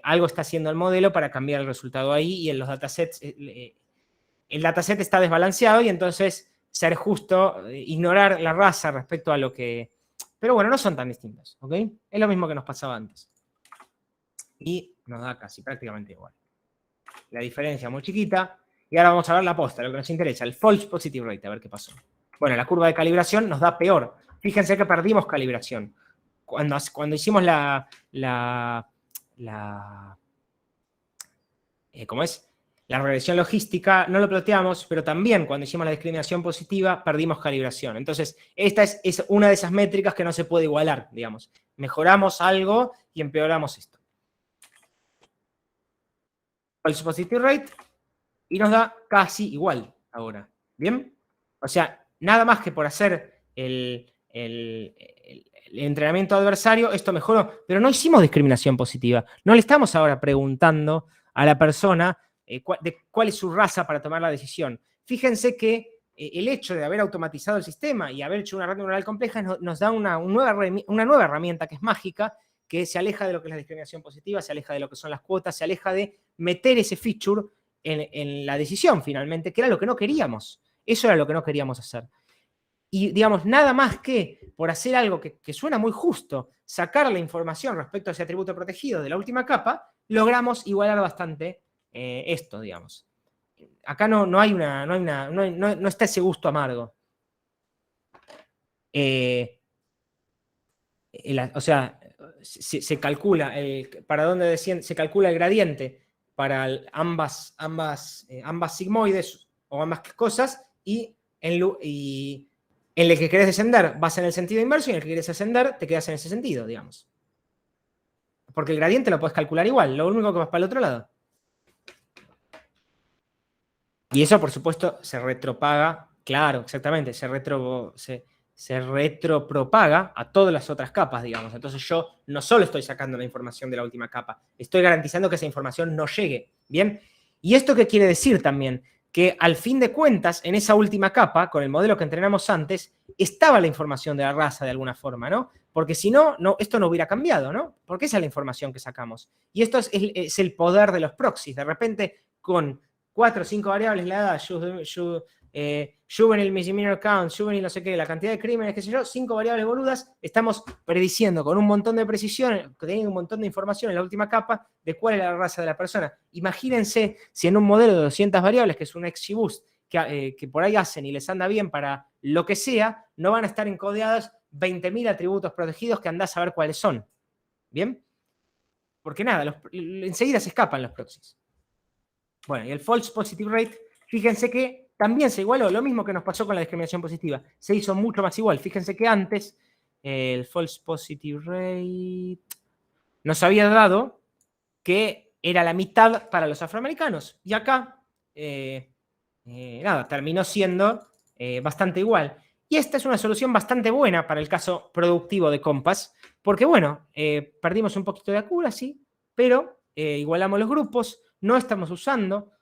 [SPEAKER 1] algo está haciendo el modelo para cambiar el resultado ahí y en los datasets, el dataset está desbalanceado y entonces ser justo, ignorar la raza respecto a lo que... Pero bueno, no son tan distintos, ¿ok? Es lo mismo que nos pasaba antes. Y nos da casi prácticamente igual. La diferencia muy chiquita. Y ahora vamos a ver la posta, lo que nos interesa, el false positive rate, a ver qué pasó. Bueno, la curva de calibración nos da peor. Fíjense que perdimos calibración. Cuando hicimos ¿cómo es? La regresión logística, no lo ploteamos, pero también cuando hicimos la discriminación positiva, perdimos calibración. Entonces, esta es una de esas métricas que no se puede igualar, digamos. Mejoramos algo y empeoramos esto. False positive rate, y nos da casi igual ahora. ¿Bien? O sea, nada más que por hacer el entrenamiento adversario, esto mejoró. Pero no hicimos discriminación positiva. No le estamos ahora preguntando a la persona cuál es su raza para tomar la decisión. Fíjense que el hecho de haber automatizado el sistema y haber hecho una red neuronal compleja nos da una nueva herramienta que es mágica, que se aleja de lo que es la discriminación positiva, se aleja de lo que son las cuotas, se aleja de meter ese feature en la decisión finalmente, que era lo que no queríamos. Eso era lo que no queríamos hacer. Y, digamos, nada más que por hacer algo que suena muy justo, sacar la información respecto a ese atributo protegido de la última capa, logramos igualar bastante esto, digamos. Acá no está ese gusto amargo. O sea, se calcula para dónde desciende, se calcula el gradiente para ambas sigmoides o ambas cosas, y en el que querés descender vas en el sentido inverso, y en el que querés ascender te quedas en ese sentido, digamos. Porque el gradiente lo puedes calcular igual, lo único que vas para el otro lado. Y eso, por supuesto, se retropaga, claro, exactamente, se retropropaga a todas las otras capas, digamos. Entonces yo no solo estoy sacando la información de la última capa, estoy garantizando que esa información no llegue, ¿bien? ¿Y esto qué quiere decir también? Que al fin de cuentas, en esa última capa, con el modelo que entrenamos antes, estaba la información de la raza de alguna forma, ¿no? Porque si no, esto no hubiera cambiado, ¿no? Porque esa es la información que sacamos. Y esto es el poder de los proxies. De repente, con 4 o 5 variables, la edad, juvenile misdemeanor count, juvenile no sé qué, la cantidad de crímenes, qué sé yo, 5 variables boludas, estamos prediciendo con un montón de precisión, teniendo un montón de información en la última capa de cuál es la raza de la persona. Imagínense si en un modelo de 200 variables, que es un XGBoost, que por ahí hacen y les anda bien para lo que sea, no van a estar encodeados 20.000 atributos protegidos que andás a ver cuáles son. ¿Bien? Porque nada, enseguida se escapan los proxies. Bueno, y el false positive rate, fíjense que también se igualó, lo mismo que nos pasó con la discriminación positiva, se hizo mucho más igual. Fíjense que antes el false positive rate nos había dado que era la mitad para los afroamericanos, y acá, nada, terminó siendo bastante igual. Y esta es una solución bastante buena para el caso productivo de Compass, porque bueno, perdimos un poquito de accuracy, pero igualamos los grupos, no estamos usando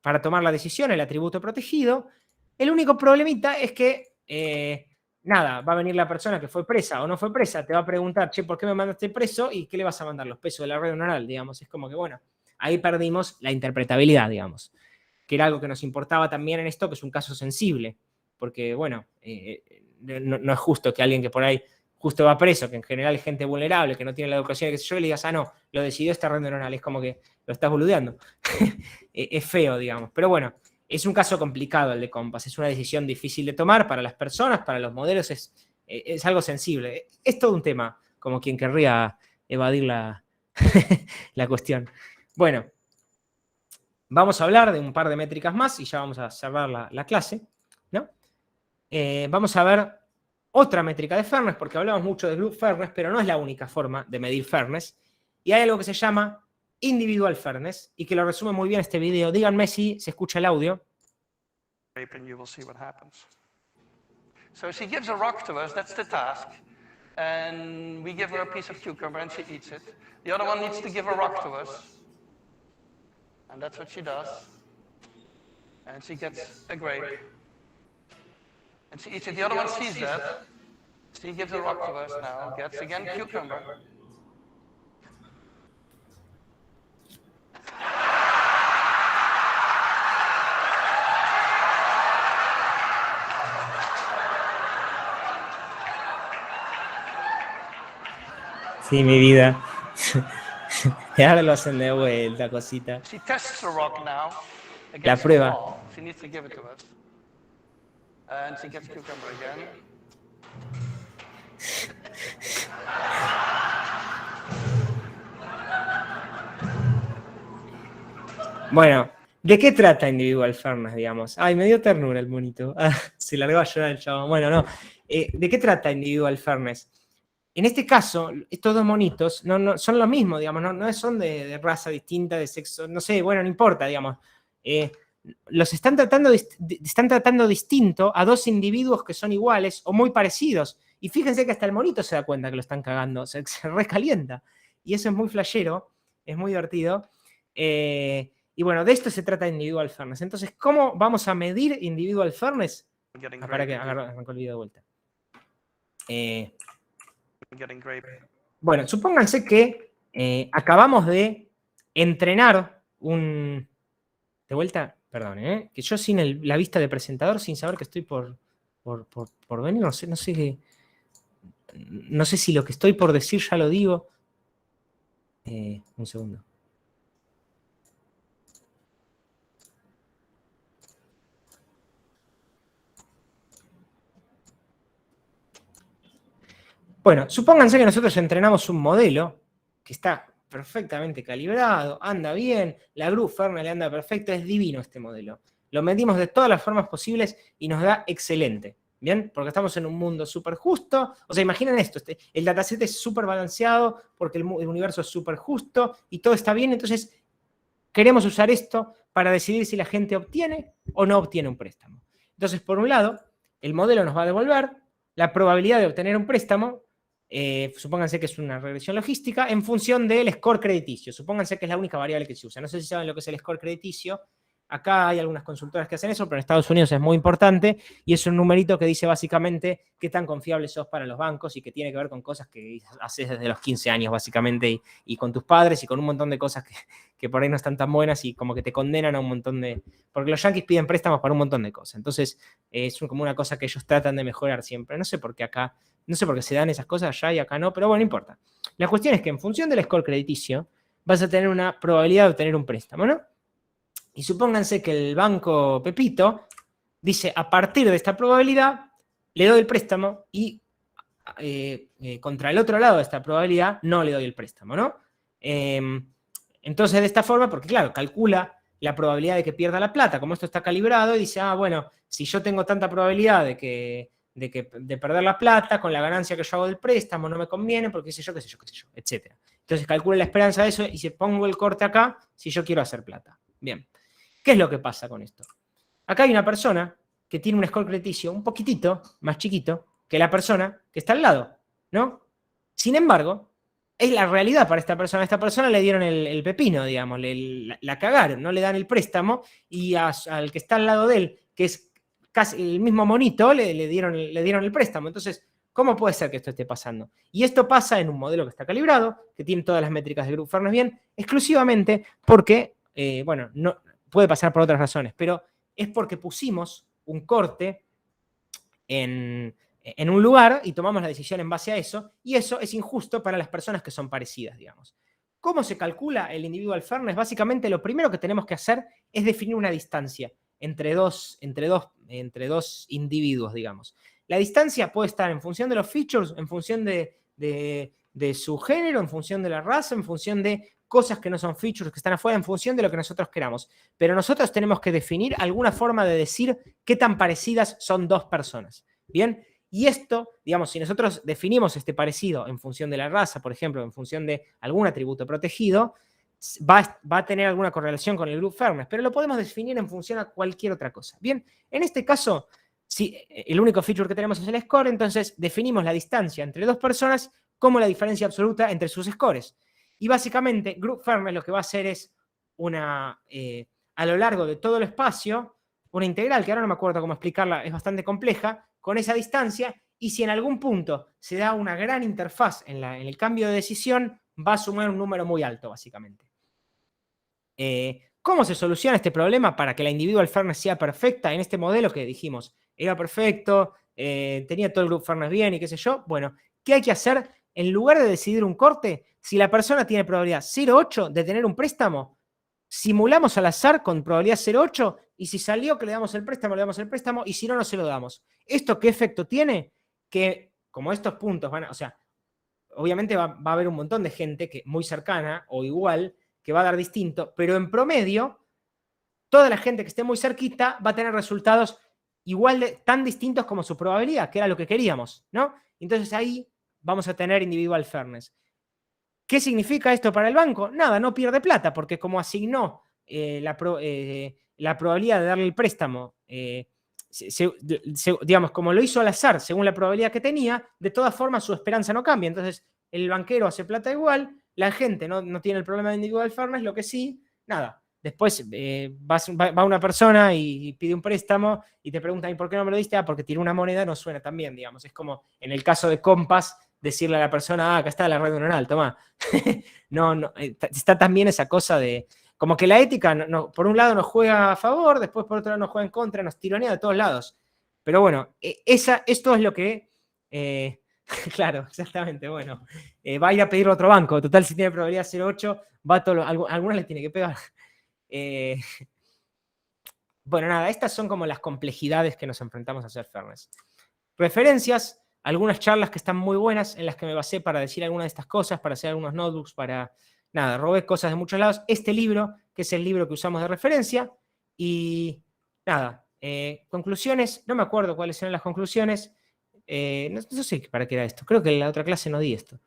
[SPEAKER 1] para tomar la decisión el atributo protegido. El único problemita es que, nada, va a venir la persona que fue presa o no fue presa, te va a preguntar, che, ¿por qué me mandaste preso? ¿Y qué le vas a mandar? Los pesos de la red neuronal, digamos. Es como que, bueno, ahí perdimos la interpretabilidad, digamos, que era algo que nos importaba también en esto, que es un caso sensible, porque, bueno, no es justo que alguien que por ahí justo va preso, que en general es gente vulnerable, que no tiene la educación, que sé yo, y le digas, no, lo decidió esta red neuronal, es como que lo estás boludeando. Es feo, digamos. Pero bueno, es un caso complicado el de Compass, es una decisión difícil de tomar para las personas, para los modelos, es algo sensible. Es todo un tema, como quien querría evadir la, la cuestión. Bueno, vamos a hablar de un par de métricas más y ya vamos a cerrar la clase, ¿no? Vamos a ver otra métrica de fairness, porque hablamos mucho de group fairness, pero no es la única forma de medir fairness. Y hay algo que se llama individual fairness, y que lo resume muy bien este video. Díganme si se escucha el audio.
[SPEAKER 2] And you will see what happens. So she gives a rock to us, that's the task. And we give her a piece of cucumber and she eats it. The other one needs to give a rock to us. And that's what she does. And she gets a grape. And she eats it. The other one sees that. She gives a rock to us now, gets again cucumber.
[SPEAKER 1] Sí, mi vida. Y ahora lo hacen de vuelta, cosita.
[SPEAKER 2] She tests the rock now
[SPEAKER 1] La
[SPEAKER 2] against the
[SPEAKER 1] prueba.
[SPEAKER 2] wall. She needs to give it to us. And she gets cucumber again.
[SPEAKER 1] Bueno, ¿de qué trata individual fairness, digamos? Ay, me dio ternura el monito. Ah, se largó a llorar el chabón. Bueno, no. ¿De qué trata individual fairness? En este caso, estos dos monitos no son lo mismo, digamos, no son de raza distinta, de sexo, no sé, bueno, no importa, digamos. los están tratando distinto a dos individuos que son iguales o muy parecidos. Y fíjense que hasta el monito se da cuenta que lo están cagando, se recalienta. Y eso es muy flashero, es muy divertido. Y bueno, de esto se trata individual fairness. Entonces, ¿cómo vamos a medir individual fairness? Para que arranco el video de vuelta. Bueno, supónganse que acabamos de entrenar un... De vuelta, perdón, que yo sin la vista de presentador, sin saber que estoy por venir, no sé si lo que estoy por decir ya lo digo. Un segundo. Bueno, supónganse que nosotros entrenamos un modelo que está perfectamente calibrado, anda bien, la Group Fairness le anda perfecto, es divino este modelo. Lo medimos de todas las formas posibles y nos da excelente. ¿Bien? Porque estamos en un mundo súper justo. O sea, imaginen esto, el dataset es súper balanceado porque el universo es súper justo y todo está bien. Entonces, queremos usar esto para decidir si la gente obtiene o no obtiene un préstamo. Entonces, por un lado, el modelo nos va a devolver la probabilidad de obtener un préstamo. Supónganse que es una regresión logística en función del score crediticio. Supónganse que es la única variable que se usa. No sé si saben lo que es el score crediticio. Acá hay algunas consultoras que hacen eso, pero en Estados Unidos es muy importante y es un numerito que dice básicamente qué tan confiable sos para los bancos y que tiene que ver con cosas que haces desde los 15 años básicamente y con tus padres y con un montón de cosas que por ahí no están tan buenas y como que te condenan a un montón de... Porque los yanquis piden préstamos para un montón de cosas. Entonces es como una cosa que ellos tratan de mejorar siempre. No sé por qué acá, no sé por qué se dan esas cosas allá y acá no, pero bueno, no importa. La cuestión es que en función del score crediticio vas a tener una probabilidad de obtener un préstamo, ¿no? Y supónganse que el banco Pepito dice, a partir de esta probabilidad, le doy el préstamo y contra el otro lado de esta probabilidad no le doy el préstamo, ¿no? Entonces, de esta forma, porque claro, calcula la probabilidad de que pierda la plata, como esto está calibrado, y dice, bueno, si yo tengo tanta probabilidad de perder la plata, con la ganancia que yo hago del préstamo, no me conviene, porque qué sé yo, etc. Entonces calcula la esperanza de eso y se pongo el corte acá si yo quiero hacer plata. Bien. ¿Qué es lo que pasa con esto? Acá hay una persona que tiene un score crediticio un poquitito más chiquito que la persona que está al lado, ¿no? Sin embargo, es la realidad para esta persona. A esta persona le dieron el pepino, digamos, la cagaron, no le dan el préstamo y al que está al lado de él, que es casi el mismo monito, le dieron el préstamo. Entonces, ¿cómo puede ser que esto esté pasando? Y esto pasa en un modelo que está calibrado, que tiene todas las métricas de Group Fairness bien, exclusivamente porque, bueno, no... Puede pasar por otras razones, pero es porque pusimos un corte en un lugar y tomamos la decisión en base a eso, y eso es injusto para las personas que son parecidas, digamos. ¿Cómo se calcula el individual fairness? Básicamente lo primero que tenemos que hacer es definir una distancia entre dos individuos, digamos. La distancia puede estar en función de los features, en función de su género, en función de la raza, en función de cosas que no son features, que están afuera, en función de lo que nosotros queramos. Pero nosotros tenemos que definir alguna forma de decir qué tan parecidas son dos personas. ¿Bien? Y esto, digamos, si nosotros definimos este parecido en función de la raza, por ejemplo, en función de algún atributo protegido, va a tener alguna correlación con el Group Fairness, pero lo podemos definir en función a cualquier otra cosa. Bien, en este caso, si el único feature que tenemos es el score, entonces definimos la distancia entre dos personas como la diferencia absoluta entre sus scores. Y básicamente, Group Fairness lo que va a hacer es a lo largo de todo el espacio, una integral, que ahora no me acuerdo cómo explicarla, es bastante compleja, con esa distancia, y si en algún punto se da una gran interfaz en el cambio de decisión, va a sumar un número muy alto, básicamente. ¿Cómo se soluciona este problema para que la individual fairness sea perfecta en este modelo que dijimos? Era perfecto, tenía todo el Group Fairness bien y qué sé yo. Bueno, ¿qué hay que hacer? En lugar de decidir un corte, si la persona tiene probabilidad 0,8 de tener un préstamo, simulamos al azar con probabilidad 0,8 y si salió que le damos el préstamo, le damos el préstamo y si no, no se lo damos. ¿Esto qué efecto tiene? Que como estos puntos van a, o sea, obviamente va a haber un montón de gente que muy cercana o igual que va a dar distinto, pero en promedio, toda la gente que esté muy cerquita va a tener resultados igual de tan distintos como su probabilidad, que era lo que queríamos, ¿no? Entonces ahí vamos a tener individual fairness. ¿Qué significa esto para el banco? Nada, no pierde plata, porque como asignó la probabilidad de darle el préstamo, digamos, como lo hizo al azar, según la probabilidad que tenía, de todas formas su esperanza no cambia. Entonces, el banquero hace plata igual, la gente no tiene el problema de individual fairness, lo que sí, nada. Después va una persona y pide un préstamo y te pregunta, ¿y por qué no me lo diste? Ah, porque tiró una moneda, no suena tan bien, digamos. Es como en el caso de Compass, decirle a la persona, acá está la red neuronal, toma. No, está también esa cosa de, como que la ética, por un lado nos juega a favor, después por otro lado nos juega en contra, nos tironea de todos lados. Pero bueno, esto es lo que, claro, exactamente, bueno, va a ir a pedir otro banco, total si tiene probabilidad 0,8, algunas le tiene que pegar. Bueno, nada, estas son como las complejidades que nos enfrentamos a hacer fairness. Referencias, algunas charlas que están muy buenas, en las que me basé para decir algunas de estas cosas, para hacer algunos notebooks, nada, robé cosas de muchos lados. Este libro, que es el libro que usamos de referencia, y nada, conclusiones, no me acuerdo cuáles eran las conclusiones, no sé para qué era esto, creo que en la otra clase no di esto.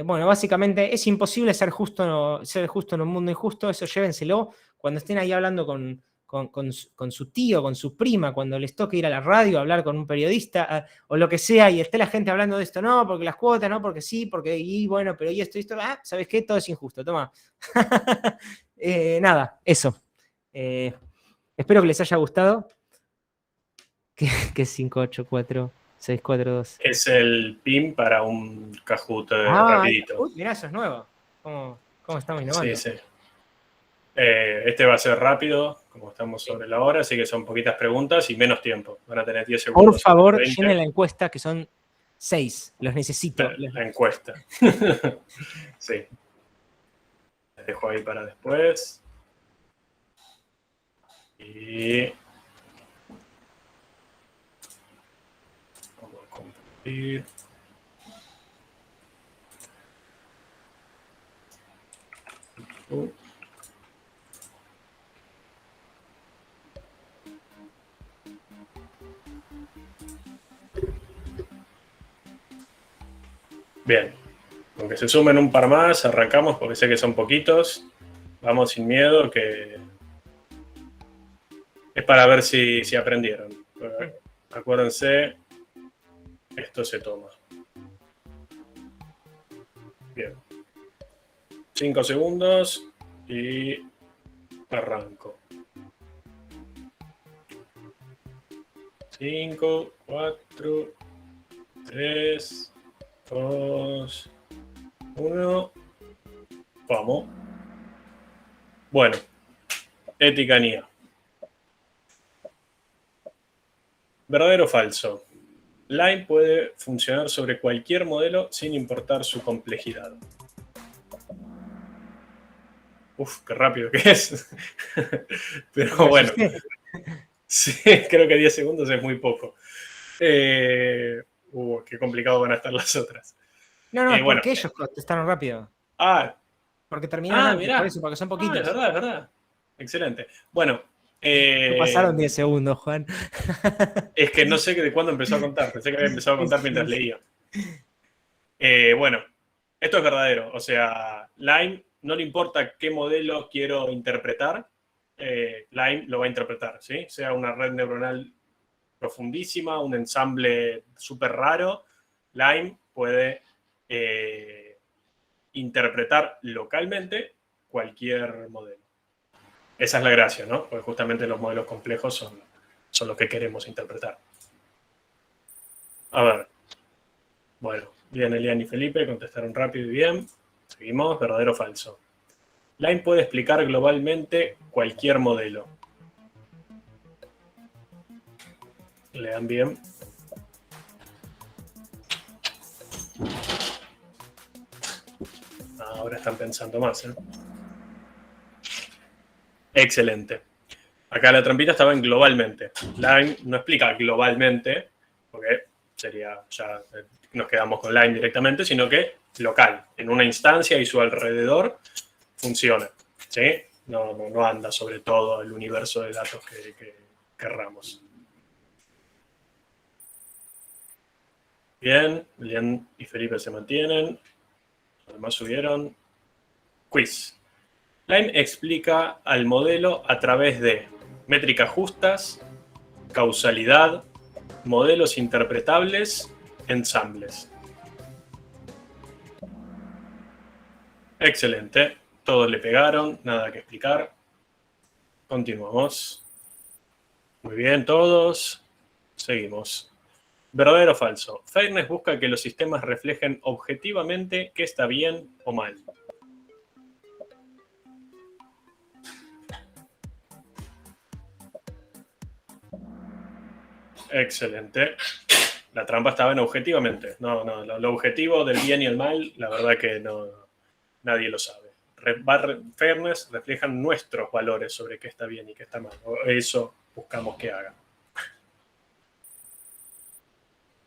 [SPEAKER 1] Bueno, básicamente es imposible ser justo en un mundo injusto, eso llévenselo. Cuando estén ahí hablando con su tío, con su prima, cuando les toque ir a la radio a hablar con un periodista o lo que sea, y esté la gente hablando de esto, no, porque las cuotas, no, porque sí, porque, y bueno, pero y esto, ¿sabes qué? Todo es injusto, toma. Nada, eso. Espero que les haya gustado. Que es 584-642.
[SPEAKER 3] Es el PIN para un Kahoot
[SPEAKER 1] Ah,
[SPEAKER 3] rapidito.
[SPEAKER 1] mirá, eso es nuevo. ¿Cómo estamos innovando?
[SPEAKER 3] Sí, sí. Este va a ser rápido, como estamos sobre la hora, así que son poquitas preguntas y menos tiempo. Van a tener 10 segundos.
[SPEAKER 1] Por favor, llenen la encuesta, que son 6. Los necesito.
[SPEAKER 3] La encuesta. Sí. Les dejo ahí para después. Y vamos a compartir. Bien, aunque se sumen un par más, arrancamos porque sé que son poquitos. Vamos sin miedo, que es para ver si aprendieron. Acuérdense, esto se toma. Bien. 5 segundos y arranco. 5, 4, 3, 2, 1. Vamos. Bueno, ética NIA. ¿Verdadero o falso? Lime puede funcionar sobre cualquier modelo sin importar su complejidad. Uf, qué rápido que es. Pero bueno. Sí, creo que 10 segundos es muy poco. Qué complicado van a estar las otras.
[SPEAKER 1] No, es porque ellos contestaron rápido. Porque terminaron antes,
[SPEAKER 3] mirá.
[SPEAKER 1] por eso, porque son poquitos.
[SPEAKER 3] Es verdad. Excelente. Bueno.
[SPEAKER 1] No pasaron 10 segundos, Juan.
[SPEAKER 3] Es que no sé de cuándo empezó a contar. Pensé que había empezado a contar mientras leía. Bueno, esto es verdadero. O sea, Lime no le importa qué modelo quiero interpretar. Lime lo va a interpretar, ¿sí? Sea una red neuronal profundísima, un ensamble súper raro, Lime puede interpretar localmente cualquier modelo. Esa es la gracia, ¿no? Porque justamente los modelos complejos son los que queremos interpretar. A ver. Bueno, bien, Elian y Felipe contestaron rápido y bien. Seguimos, verdadero o falso. Lime puede explicar globalmente cualquier modelo. Lean bien. Ahora están pensando más, ¿eh? Excelente. Acá la trampita estaba en globalmente. Lime no explica globalmente, porque sería, ya nos quedamos con Lime directamente, sino que local, en una instancia y su alrededor funciona, ¿sí? No anda sobre todo el universo de datos que querramos. Bien, y Felipe se mantienen. Además subieron. Quiz. Lime explica al modelo a través de métricas justas, causalidad, modelos interpretables, ensambles. Excelente. Todos le pegaron, nada que explicar. Continuamos. Muy bien, todos. Seguimos. ¿Verdadero o falso? Fairness busca que los sistemas reflejen objetivamente qué está bien o mal. Excelente. La trampa estaba en objetivamente. No, lo objetivo del bien y el mal, la verdad que no, nadie lo sabe. Fairness reflejan nuestros valores sobre qué está bien y qué está mal. Eso buscamos que hagan.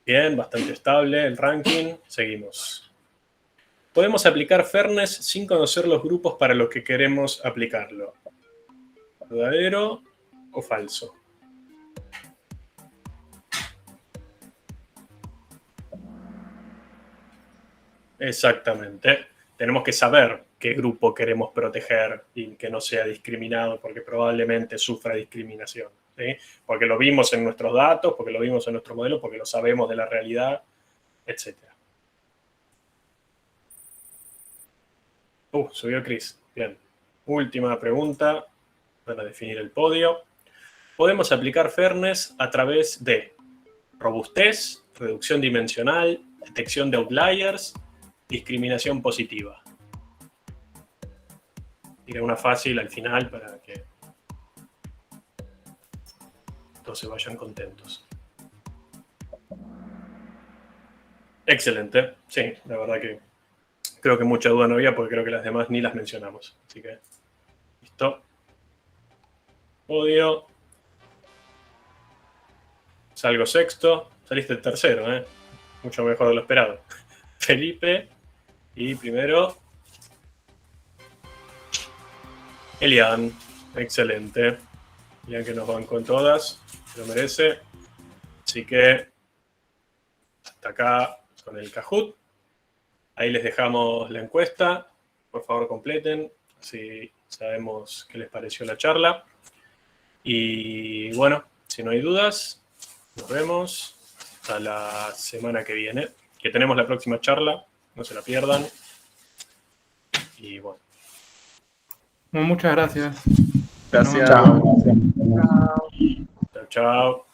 [SPEAKER 3] Bien, bastante estable el ranking. Seguimos. Podemos aplicar Fairness sin conocer los grupos para los que queremos aplicarlo. ¿Verdadero o falso? Exactamente. Tenemos que saber qué grupo queremos proteger y que no sea discriminado porque probablemente sufra discriminación. ¿Sí? Porque lo vimos en nuestros datos, porque lo vimos en nuestro modelo, porque lo sabemos de la realidad, etc. Subió Chris. Bien. Última pregunta para definir el podio. Podemos aplicar Fairness a través de robustez, reducción dimensional, detección de outliers, discriminación positiva. Tiré una fácil al final para que todos se vayan contentos. Excelente. Sí, la verdad que creo que mucha duda no había porque creo que las demás ni las mencionamos. Así que, listo. Podio. Salgo sexto. Saliste tercero, ¿eh? Mucho mejor de lo esperado. Felipe. Y primero, Elian. Excelente. Elian que nos bancó en todas. Lo merece. Así que hasta acá con el Kahoot. Ahí les dejamos la encuesta. Por favor, completen. Así sabemos qué les pareció la charla. Y bueno, si no hay dudas, nos vemos hasta la semana que viene. Que tenemos la próxima charla. No se la pierdan. Y bueno.
[SPEAKER 4] Muchas gracias.
[SPEAKER 5] Gracias.
[SPEAKER 4] Chao.
[SPEAKER 3] Chao, chao.